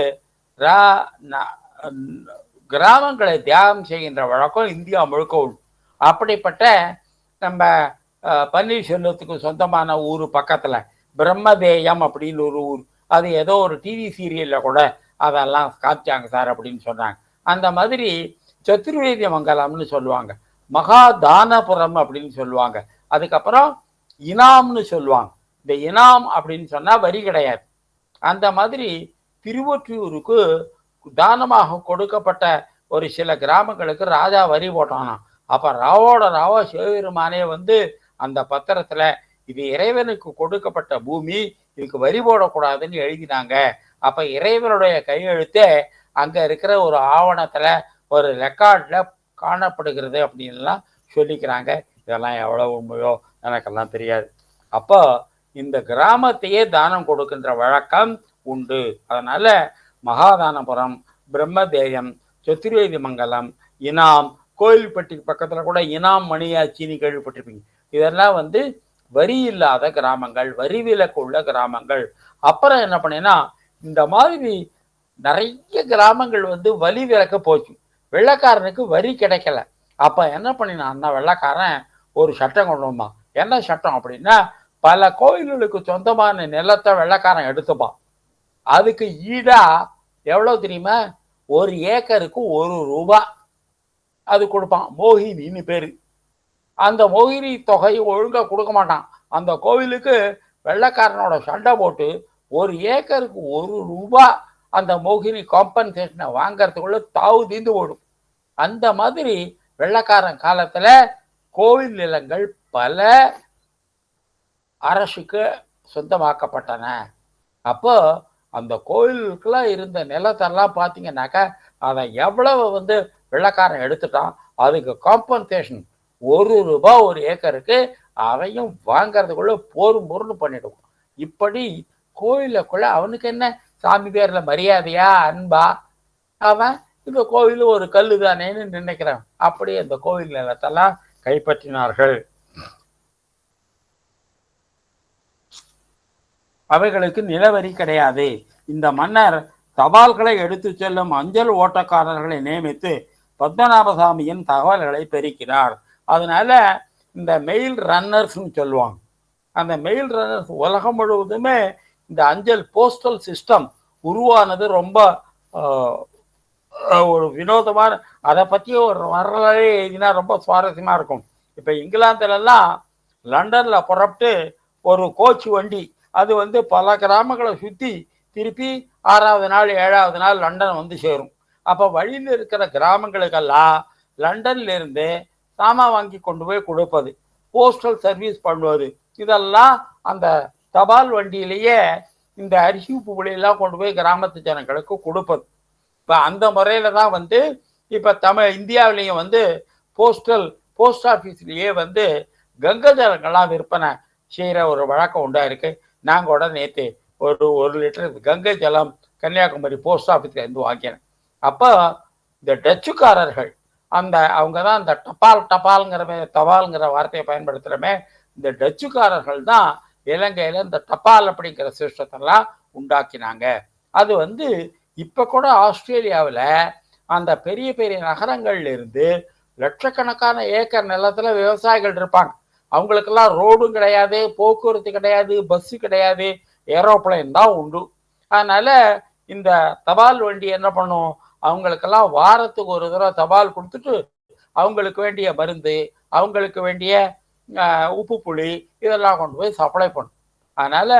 கிராமங்களை தியாகம் செய்கின்ற வழக்கம் இந்தியா முழுக்க உண்டு. அப்படிப்பட்ட நம்ம பன்னீர்செல்வத்துக்கு சொந்தமான ஊர் பக்கத்துல பிரம்மதேயம் அப்படின்னு ஒரு ஊர், அது ஏதோ ஒரு டிவி சீரியல்ல கூட அதெல்லாம் காமிச்சாங்க சார் அப்படின்னு சொன்னாங்க. அந்த மாதிரி சத்துர்வேதி மங்கலம்னு சொல்லுவாங்க, மகாதானபுரம் அப்படின்னு சொல்லுவாங்க, அதுக்கப்புறம் இனாம்னு சொல்லுவாங்க. இந்த இனாம் அப்படின்னு சொன்னா வரி கிடையாது. அந்த மாதிரி திருவொற்றியூருக்கு தானமாக கொடுக்கப்பட்ட ஒரு சில கிராமங்களுக்கு ராஜா வரி போட்டானா. அப்ப ராவோ சிவபெருமானே வந்து அந்த பத்திரத்துல இது இறைவனுக்கு கொடுக்கப்பட்ட பூமி, இதுக்கு வரி போடக்கூடாதுன்னு எழுதினாங்க. அப்ப இறைவனுடைய கையெழுத்தே அங்க இருக்கிற ஒரு ஆவணத்துல ஒரு ரெக்கார்ட்ல காணப்படுகிறது அப்படின்லாம் சொல்லிக்கிறாங்க. இதெல்லாம் எவ்வளவு உண்மையோ எனக்கெல்லாம் தெரியாது. அப்போ இந்த கிராமத்தையே தானம் கொடுக்கின்ற வழக்கம் உண்டு. அதனால மகாதானபுரம், பிரம்மதேயம், சத்துர்வேதி மங்கலம், இனாம், கோயில்பட்டி பக்கத்துல கூட இனாம் மணியாச்சின்னு கேள்விப்பட்டிருப்பீங்க. இதெல்லாம் வந்து வரி இல்லாத கிராமங்கள், வரி விலக்கு உள்ள கிராமங்கள். அப்புறம் என்ன பண்ணேன்னா, இந்த மாதிரி நிறைய கிராமங்கள் வந்து வரி விலக்க போச்சு. வெள்ளைக்காரனுக்கு வரி கிடைக்கல. அப்ப என்ன பண்ணினான்னா வெள்ளைக்காரன் ஒரு சட்டம் கொண்டு வந்தான். என்ன சட்டம் அப்படின்னா, பல கோயில்களுக்கு சொந்தமான நிலத்தை வெள்ளைக்காரன் எடுத்துப்பான். அதுக்கு ஈடா எவ்வளவு தெரியுமா? 1 ஏக்கருக்கு 1 ரூபா அது கொடுப்பான். மோகினின்னு பேரு. அந்த மோகினி தொகையை ஒழுங்கா கொடுக்க மாட்டான். அந்த கோவிலுக்கு வெள்ளைக்காரனோட சண்டை போட்டு 1 ஏக்கருக்கு 1 ரூபா அந்த மோகினி காம்பன்சேஷனை வாங்கறதுக்குள்ள தாவு தீந்து போடும். அந்த மாதிரி வெள்ளைக்காரன் காலத்துல கோவில் நிலங்கள் பல அரசுக்கு சொந்தமாக்கப்பட்டன. அப்போ அந்த கோயிலுக்கெல்லாம் இருந்த நிலத்தெல்லாம் பார்த்தீங்கன்னாக்கா அதை எவ்வளவு வந்து வெள்ளைக்காரன் எடுத்துட்டான், அதுக்கு காம்பன்சேஷன் 1 ரூபா 1 ஏக்கருக்கு அதையும் வாங்கறதுக்குள்ள போரும் பொருள் பண்ணிடுவோம். இப்படி கோயிலுக்குள்ள அவனுக்கு என்ன சாமி பேர்ல மரியாதையா அன்பா, அவன் இந்த கோவில் ஒரு கல்லு தானேன்னு நினைக்கிறான். அப்படி அந்த கோவில் நிலத்தெல்லாம் கைப்பற்றினார்கள். அவைகளுக்கு நிலவரி கிடையாது. இந்த மன்னர் தபால்களை எடுத்து செல்லும் அஞ்சல் ஓட்டக்காரர்களை நியமித்து பத்மநாபசாமியின் தகவல்களை பெருக்கினார். அதனால இந்த மெயில் ரன்னர்ஸ்ன்னு சொல்லுவாங்க. அந்த மெயில் ரன்னர்ஸ் உலகம் முழுவதுமே இந்த அஞ்சல் போஸ்டல் சிஸ்டம் உருவானது ரொம்ப ஒரு வினோதமான, அதை பற்றி ஒரு வரலாறு எழுதினா ரொம்ப சுவாரஸ்யமாக இருக்கும். இப்போ இங்கிலாந்துலலாம் லண்டனில் புறப்பட்டு ஒரு கோச் வண்டி அது வந்து பல கிராமங்களை சுற்றி திருப்பி 6வது நாள் 7வது நாள் லண்டன் வந்து சேரும். அப்போ வழியில் இருக்கிற கிராமங்களுக்கெல்லாம் லண்டன்லேருந்து சாமான் வாங்கி கொண்டு போய் கொடுப்பது, போஸ்டல் சர்வீஸ் பண்ணுவது, இதெல்லாம் அந்த தபால் வண்டியிலேயே இந்த அரிசி உப்புகளையெல்லாம் கொண்டு போய் கிராமத்து ஜனங்களுக்கு கொடுப்பது. இப்போ அந்த முறையில் தான் வந்து இப்போ இந்தியாவிலையும் வந்து போஸ்ட் ஆஃபீஸ்லேயே வந்து கங்கை ஜலங்கள்லாம் விற்பனை செய்கிற ஒரு வழக்கம் உண்டா இருக்கு. நான் கூட நேற்று ஒரு லிட்டர் கங்கை ஜலம் கன்னியாகுமரி போஸ்ட் ஆஃபீஸ்லேருந்து வாங்கினேன். அப்போ இந்த டச்சுக்காரர்கள் அவங்க தான் இந்த தபால்ங்கிற வார்த்தையை பயன்படுத்துகிறோமே, இந்த டச்சுக்காரர்கள் தான் இலங்கையில் இந்த தபால் அப்படிங்கிற சிஸ்டத்தெல்லாம் உண்டாக்கினாங்க. அது வந்து இப்போ கூட ஆஸ்திரேலியாவில் அந்த பெரிய பெரிய நகரங்கள்ல இருந்து லட்சக்கணக்கான ஏக்கர் நிலத்துல விவசாயிகள் இருப்பாங்க. அவங்களுக்கெல்லாம் ரோடும் கிடையாது, போக்குவரத்து கிடையாது, பஸ்ஸு கிடையாது, ஏரோப்ளைன் தான் உண்டு. அதனால இந்த தபால் வண்டி என்ன பண்ணும், அவங்களுக்கெல்லாம் வாரத்துக்கு ஒரு தடவை தபால் கொடுத்துட்டு அவங்களுக்கு வேண்டிய மருந்து, அவங்களுக்கு வேண்டிய உப்பு புளி இதெல்லாம் கொண்டு போய் சப்ளை பண்ணும். அதனால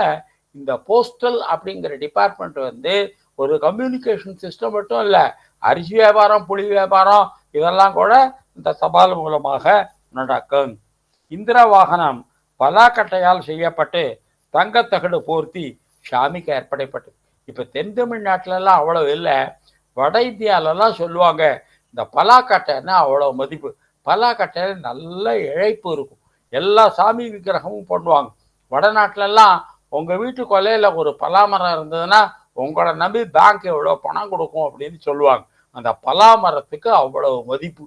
இந்த போஸ்டல் அப்படிங்கிற டிபார்ட்மெண்ட் வந்து ஒரு கம்யூனிகேஷன் சிஸ்டம் மட்டும் இல்லை, அரிசி வியாபாரம், புளி வியாபாரம் இதெல்லாம் கூட இந்த தபால் மூலமாக நடக்கும். இந்திர வாகனம் பலாக்கட்டையால் செய்யப்பட்டு தங்கத்தகடு போர்த்தி சாமிக்கு ஏற்படைப்பட்டது. இப்போ தென் தமிழ்நாட்டிலலாம் அவ்வளோ இல்லை, வட இந்தியாலெல்லாம் சொல்லுவாங்க இந்த பலாக்கட்டைன்னா அவ்வளோ மதிப்பு. பலாக்கட்டையில் நல்ல இழைப்பு இருக்கும், எல்லா சாமி விக்கிரகமும் பண்ணுவாங்க. வடநாட்டிலெல்லாம் உங்கள் வீட்டு கொல்லையில் ஒரு பலாமரம் இருந்ததுன்னா உங்களை நம்பி பேங்க் எவ்வளோ பணம் கொடுக்கும் அப்படின்னு சொல்லுவாங்க. அந்த பலாமரத்துக்கு அவ்வளோ மதிப்பு.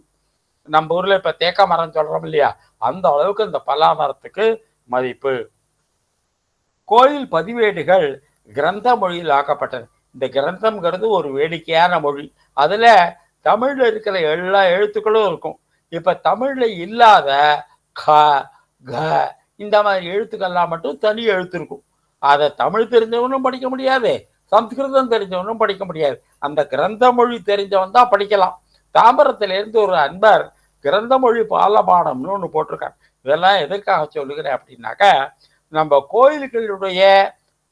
நம்ம ஊரில் இப்போ தேக்க மரம் சொல்கிறோம் இல்லையா, அந்த அளவுக்கு இந்த பலாமரத்துக்கு மதிப்பு. கோயில் பதிவேடுகள் கிரந்த மொழியில் ஆக்கப்பட்டது. இந்த கிரந்தம்ங்கிறது ஒரு வேடிக்கையான மொழி. அதில் தமிழில் இருக்கிற எல்லா எழுத்துக்களும் இருக்கும். இப்போ தமிழில் இல்லாத க க இந்த மாதிரி எழுத்துக்கள்லாம் மட்டும் தனி எழுத்து இருக்கும். அதை தமிழ் தெரிஞ்சவனும் படிக்க முடியாது, சம்ஸ்கிருதம் தெரிஞ்சவனும் படிக்க முடியாது. அந்த கிரந்த மொழி தெரிஞ்சவன் தான் படிக்கலாம். தாம்பரத்திலேருந்து ஒரு அன்பர் கிரந்த மொழி பாலபாடம்னு ஒன்று போட்டிருக்காங்க. இதெல்லாம் எதற்காக சொல்லுகிறேன் அப்படின்னாக்கா, நம்ம கோயில்களுடைய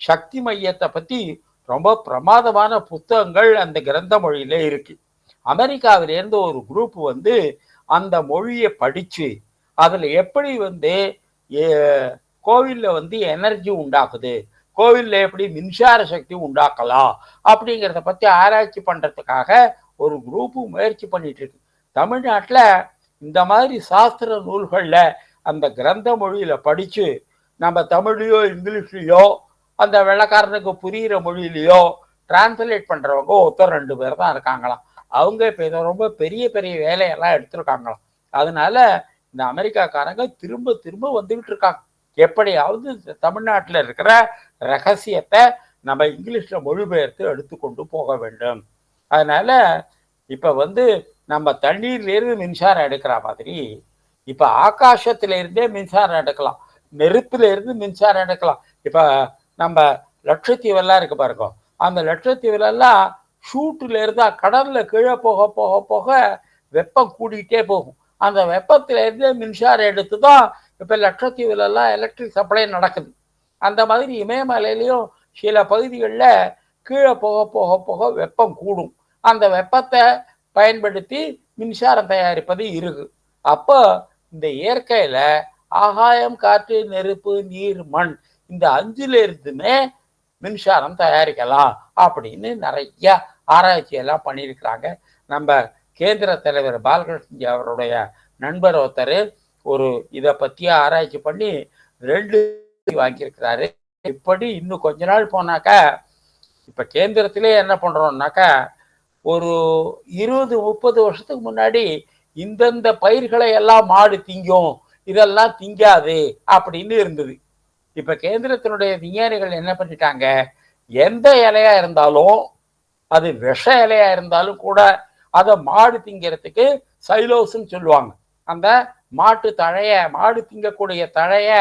சக்தி மையத்தை பற்றி ரொம்ப பிரமாதமான புத்தகங்கள் அந்த கிரந்த மொழியில இருக்கு. அமெரிக்காவிலேருந்து ஒரு குரூப் வந்து அந்த மொழியை படித்து அதில் எப்படி வந்து கோவிலில் வந்து எனர்ஜி உண்டாக்குது, கோவிலில் எப்படி மின்சார சக்தி உண்டாக்கலாம் அப்படிங்கிறத பற்றி ஆராய்ச்சி பண்ணுறதுக்காக ஒரு குரூப்பு முயற்சி பண்ணிட்டு இருக்கு. தமிழ்நாட்டில் இந்த மாதிரி சாஸ்திர நூல்களில் அந்த கிரந்த மொழியில் படித்து நம்ம தமிழ்லையோ இங்கிலீஷ்லேயோ அந்த வெள்ளைக்காரனுக்கு புரிகிற மொழியிலையோ டிரான்ஸ்லேட் பண்ணுறவங்க ஒருத்தர் 2 பேர் தான் இருக்காங்களாம். அவங்க இப்போ இதை ரொம்ப பெரிய பெரிய வேலையெல்லாம் எடுத்துருக்காங்களாம். அதனால இந்த அமெரிக்காக்காரங்க திரும்ப திரும்ப வந்துக்கிட்டு இருக்காங்க, எப்படியாவது தமிழ்நாட்டில் இருக்கிற ரகசியத்தை நம்ம இங்கிலீஷ்ல மொழிபெயர்த்து எடுத்துக்கொண்டு போக வேண்டும். அதனால இப்ப நம்ம தண்ணீர்ல இருந்து மின்சாரம் எடுக்கிற மாதிரி இப்ப ஆகாசத்துல இருந்தே மின்சாரம் எடுக்கலாம், நெருப்புல இருந்து மின்சாரம் எடுக்கலாம். இப்ப நம்ம லட்சத்தீவெல்லாம் இருக்கு பாருங்க, அந்த லட்சத்தீவுல எல்லாம் ஷூட்டுல இருந்தா கடல்ல கீழே போக போக போக வெப்பம் கூடிக்கிட்டே போகும். அந்த வெப்பத்துல இருந்து மின்சாரம் எடுத்துதான் இப்ப லட்சத்தீவுல எல்லாம் எலக்ட்ரிக் சப்ளை நடக்குது. அந்த மாதிரி இமயமலையிலையும் சில பகுதிகளில் கீழே போக போக போக வெப்பம் கூடும். அந்த வெப்பத்தை பயன்படுத்தி மின்சாரம் தயாரிப்பது இருக்கு. அப்போ இந்த இயற்கையில ஆகாயம், காற்று, நெருப்பு, நீர், மண் இந்த 5ல இருந்துமே மின்சாரம் தயாரிக்கலாம் அப்படின்னு நிறைய ஆராய்ச்சி எல்லாம் பண்ணியிருக்கிறாங்க. நம்ம கேந்திர தலைவர் பாலகிருஷ்ணன் அவருடைய நண்பர் ஒருத்தர் ஒரு இதை பற்றிய ஆராய்ச்சி பண்ணி 2 வாங்கியிருக்கிறாரு. இப்படி இன்னும் கொஞ்ச நாள் போனாக்கா இப்ப கேந்திரத்திலே என்ன பண்றோம்னாக்கா ஒரு 20-30 வருஷத்துக்கு முன்னாடி இந்தந்த பயிர்களை எல்லாம் மாடு திங்கும், இதெல்லாம் திங்காது அப்படின்னு இருந்தது. இப்ப கேந்திரத்தினுடைய விஞ்ஞானிகள் என்ன பண்ணிட்டாங்க, எந்த இலையா இருந்தாலும் அது விஷ இலையா இருந்தாலும் கூட அதை மாடு திங்கிறதுக்கு சைலோஸ்ன்னு சொல்லுவாங்க. அந்த மாட்டு தழைய, மாடு திங்கக்கூடிய தழைய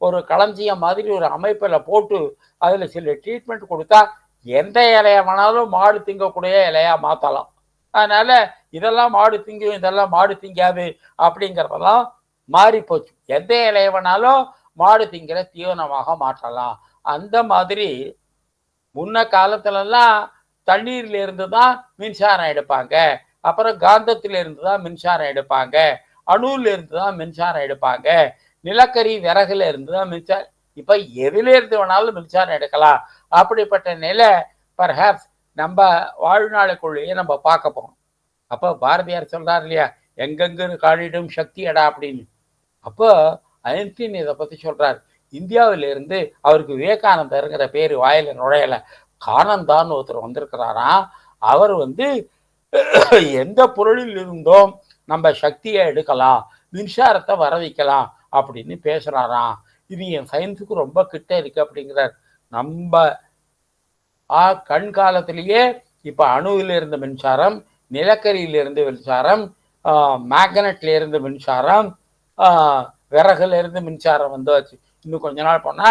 ஒரு களஞ்சியம் மாதிரி ஒரு அமைப்பில் போட்டு அதுல சில ட்ரீட்மெண்ட் கொடுத்தா எந்த இலையா வேணாலும் மாடு திங்கக்கூடிய இலையா மாற்றலாம். அதனால இதெல்லாம் மாடு திங்கும், இதெல்லாம் மாடு திங்காது அப்படிங்கிறதெல்லாம் மாறி போச்சு. எந்த இலைய வேணாலும் மாடு திங்கிற தீவனமாக மாற்றலாம். அந்த மாதிரி முன்ன காலத்துலலாம் தண்ணீர்ல இருந்து தான் மின்சாரம் எடுப்பாங்க, அப்புறம் காந்தத்துல இருந்து தான் மின்சாரம் எடுப்பாங்க, அணுல இருந்து தான் மின்சாரம் எடுப்பாங்க, நிலக்கரி விறகுல இருந்து தான் மின்சாரம். இப்ப எதுல இருந்து வேணாலும் மின்சாரம் எடுக்கலாம். அப்படிப்பட்ட நிலை பர்ஹாப்ஸ் நம்ம வாழ்நாளுக்குள்ளேயே நம்ம பார்க்க போறோம். அப்ப பாரதியார் சொல்றாரு இல்லையா, எங்கெங்கு காணிடும் சக்தி எடா அப்படின்னு. அப்போ ஐன்ஸ்டீன் இதை பத்தி சொல்றாரு. இந்தியாவிலிருந்து அவருக்கு விவேகானந்தருங்கிற பேரு வாயில நுழையல, கானந்தான்னு ஒருத்தர் வந்திருக்கிறாராம். அவர் எந்த பொருளில் இருந்தோம் நம்ம சக்தியை எடுக்கலாம், மின்சாரத்தை வர வைக்கலாம் அப்படின்னு பேசுறாராம். இது என் சயின்ஸுக்கு ரொம்ப கிட்ட இருக்கு அப்படிங்கிறார். நம்ம கண் காலத்திலேயே இப்ப அணுவில இருந்து மின்சாரம், நிலக்கரியில இருந்து மின்சாரம், மேக்னெட்ல இருந்து மின்சாரம், விறகுல இருந்து மின்சாரம் வந்தாச்சு. இன்னும் கொஞ்ச நாள் போனா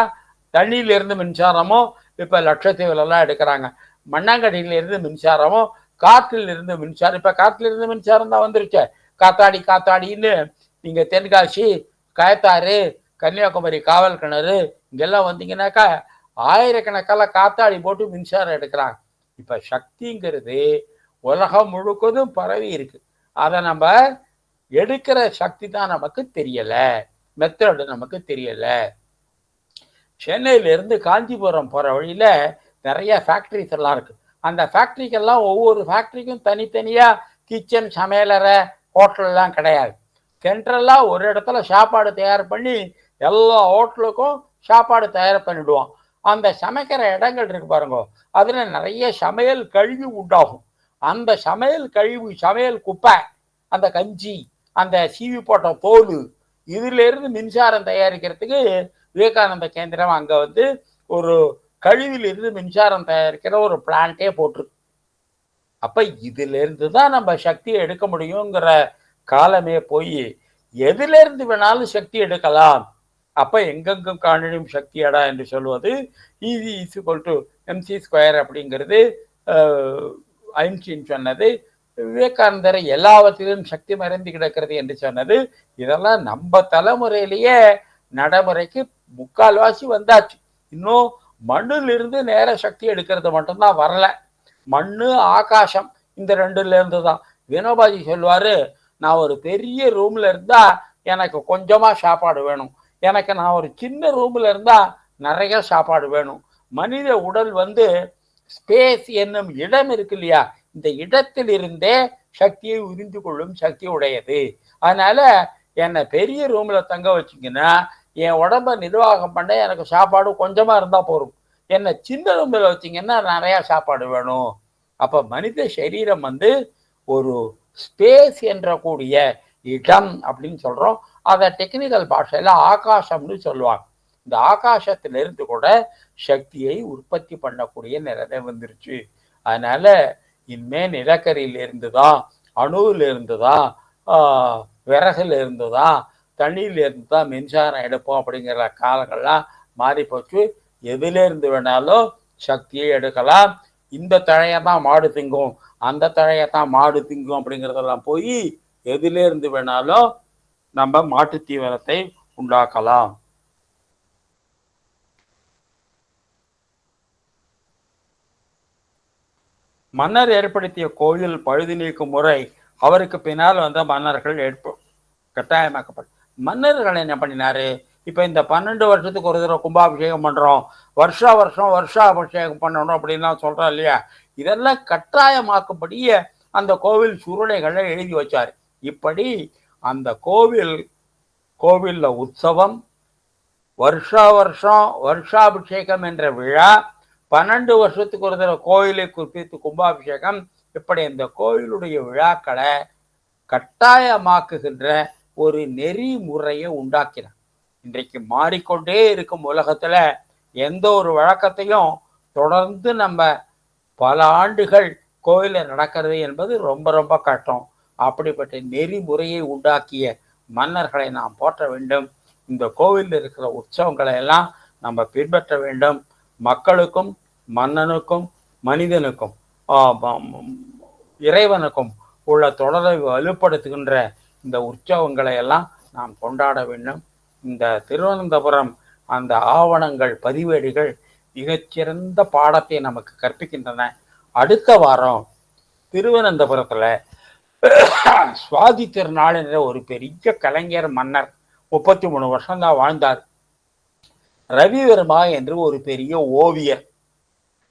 தண்ணியில இருந்து மின்சாரமும் இப்ப லட்சத்தீவுல எல்லாம் எடுக்கிறாங்க. மண்ணாங்கடியில இருந்து மின்சாரமும், காற்றில் இருந்து மின்சாரம். இப்ப காற்றுல இருந்து மின்சாரம் தான் வந்துருச்சு. காத்தாடின்னு நீங்க தென்காசி, கயத்தாறு, கன்னியாகுமரி காவல் கிணறு இங்கெல்லாம் வந்தீங்கன்னாக்கா ஆயிரக்கணக்கால காத்தாடி போட்டு மின்சாரம் எடுக்கிறாங்க. இப்ப சக்திங்கிறது உலகம் முழுக்கதும் பரவி இருக்கு. அதை நம்ம எடுக்கிற சக்தி தான் நமக்கு தெரியல, மெத்தடு நமக்கு தெரியல. சென்னையில இருந்து காஞ்சிபுரம் போற வழியில நிறைய ஃபேக்டரிஸ் எல்லாம் இருக்கு. அந்த ஃபேக்டரிக்கெல்லாம் ஒவ்வொரு ஃபேக்டரிக்கும் தனித்தனியா கிச்சன், சமையலறை, ஹோட்டல்லாம் கிடையாது. சென்ட்ரலா ஒரு இடத்துல சாப்பாடு தயார் பண்ணி எல்லா ஹோட்டலுக்கும் சாப்பாடு தயார் பண்ணிடுவான். அந்த சமைக்கிற இடங்கள் இருக்கு பாருங்க, அதுல நிறைய சமையல் கழிவு உண்டாகும். அந்த சமையல் கழிவு, சமையல் குப்பை, அந்த கஞ்சி, அந்த சீவி போட்ட தோல், இதுல இருந்து மின்சாரம் தயாரிக்கிறதுக்கு விவேகானந்த கேந்திரம் அங்க ஒரு கழிவில் இருந்து மின்சாரம் தயாரிக்கிற ஒரு பிளான்ட்டே போட்டிருக்கு. அப்ப இதுல இருந்து தான் நம்ம சக்தியை எடுக்க முடியுங்கிற காலமே போய் எதுல இருந்து வேணாலும் சக்தி எடுக்கலாம். அப்ப எங்கெங்கும் காணிடும் சக்தி எடா என்று சொல்வது ஈஸி ஈக்குவல் டு mc² அப்படிங்கிறது ஐன்ஸ்டீன் சொன்னது. விவேகானந்தரை எல்லாவற்றிலும் சக்தி மறைந்து கிடக்கிறது என்று சொன்னது. இதெல்லாம் நம்ம தலைமுறையிலேயே நடைமுறைக்கு முக்கால்வாசி வந்தாச்சு. இன்னும் மண்ணிலிருந்து நேர சக்தி எடுக்கிறது மட்டும்தான் வரல. மண்ணு, ஆகாசம் இந்த 2ல இருந்து தான். வினோபாஜி சொல்லுவாரு, நான் ஒரு பெரிய ரூம்ல இருந்தா எனக்கு கொஞ்சமா சாப்பாடு வேணும், எனக்கு நான் ஒரு சின்ன ரூம்ல இருந்தா நிறைய சாப்பாடு வேணும். மனித உடல் ஸ்பேஸ் என்னும் இடம் இருக்கு இல்லையா, இந்த இடத்தில் இருந்தே சக்தியை உறிந்து கொள்ளும் சக்தி உடையது. அதனால என்னை பெரிய ரூம்ல தங்க வச்சிங்கன்னா என் உடம்ப நிர்வாகம் பண்ண எனக்கு சாப்பாடு கொஞ்சமா இருந்தா போதும். என்னை சின்ன ரூம்ல வச்சிங்கன்னா நிறைய சாப்பாடு வேணும். அப்ப மனித சரீரம் ஒரு ஸ்பேஸ் என்ற கூடிய இடம் அப்படின்னு சொல்றோம். அதை டெக்னிக்கல் பாஷையில ஆகாசம்னு சொல்லுவாங்க. இந்த ஆகாசத்திலிருந்து கூட சக்தியை உற்பத்தி பண்ணக்கூடிய நிலைமை வந்துருச்சு. அதனால இனிமே நிலக்கரியில இருந்துதான், அணுவில் இருந்துதான், விறகுல இருந்துதான், தண்ணியில இருந்துதான் மின்சாரம் எடுப்போம் அப்படிங்கிற காலங்கள்லாம் மாறி போச்சு. எதுல இருந்து வேணாலும் சக்தியை எடுக்கலாம். இந்த தழையத்தான் மாடு திங்கும், அந்த தழையத்தான் மாடு திங்கும் அப்படிங்கிறதெல்லாம் போய் எதுல இருந்து வேணாலும் நம்ம மாட்டு தீவனத்தை உண்டாக்கலாம். மன்னர் ஏற்படுத்திய கோயில் பழுது நீக்கும் முறை அவருக்கு பின்னால் வந்த மன்னர்கள் கட்டாயமாக்கப்படும். மன்னர்கள் என்ன பண்ணினாரு? இப்ப இந்த 12 வருஷத்துக்கு ஒரு தடவை கும்பாபிஷேகம் பண்றோம், வருஷாபிஷேகம் பண்ணணும் அப்படின்லாம் சொல்றோம் இல்லையா? இதெல்லாம் கட்டாயமாக்கும்படியே அந்த கோவில் சுருளைகளை எழுதி வச்சாரு. இப்படி அந்த கோவில்ல உற்சவம், வருஷாபிஷேகம் என்ற விழா, 12 வருஷத்துக்கு ஒரு தடவை கோயிலை குறிப்பித்து கும்பாபிஷேகம், இப்படி இந்த கோயிலுடைய விழாக்களை கட்டாயமாக்குகின்ற ஒரு நெறிமுறையை உண்டாக்கினார். இன்றைக்கு மாறிக்கொண்டே இருக்கும் உலகத்துல எந்த ஒரு வழக்கத்தையும் தொடர்ந்து நம்ம பல ஆண்டுகள் கோயில நடக்கிறது என்பது ரொம்ப ரொம்ப கஷ்டம். அப்படிப்பட்ட நெறிமுறையை உண்டாக்கிய மன்னர்களை நாம் போற்ற வேண்டும். இந்த கோவிலில் இருக்கிற உற்சவங்களை எல்லாம் நம்ம பின்பற்ற வேண்டும். மக்களுக்கும் மன்னனுக்கும் மனிதனுக்கும் இறைவனுக்கும் உள்ள தொடரை வலுப்படுத்துகின்ற இந்த உற்சவங்களை எல்லாம் நாம் கொண்டாட வேண்டும். இந்த திருவனந்தபுரம் அந்த ஆவணங்கள், பதிவேடுகள் மிகச்சிறந்த பாடத்தை நமக்கு கற்பிக்கின்றன. அடுத்த வாரம் திருவனந்தபுரத்துல சுவாதி திருநாள் என்ற ஒரு பெரிய கலைஞர் மன்னர் 33 வருஷம் தான் வாழ்ந்தார். ரவிவர்மா என்று ஒரு பெரிய ஓவியர்,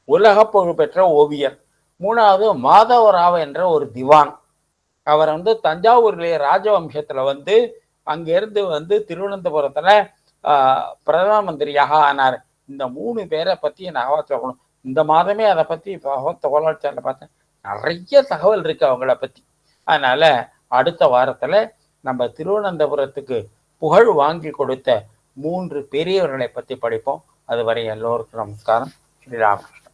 உலக புகழ்பெற்ற ஓவியர். 3வது மாதவராவ் என்ற ஒரு திவான். அவர் தஞ்சாவூர்லேயே ராஜவம்சத்துல அங்கிருந்து திருவனந்தபுரத்துல பிரதம மந்திரியாக ஆனார். இந்த 3 பேரை பத்தி நான் சொல்லணும். இந்த மாதமே அதை பத்தி தகவல் பார்த்தேன். நிறைய தகவல் இருக்கு அவங்கள பத்தி. அதனால அடுத்த வாரத்துல நம்ம திருவனந்தபுரத்துக்கு புகழ் வாங்கி கொடுத்த 3 பெரியவர்களை பத்தி படிப்போம். அதுவரை எல்லோருக்கும் நமஸ்காரம். ஸ்ரீராமகிருஷ்ணன்.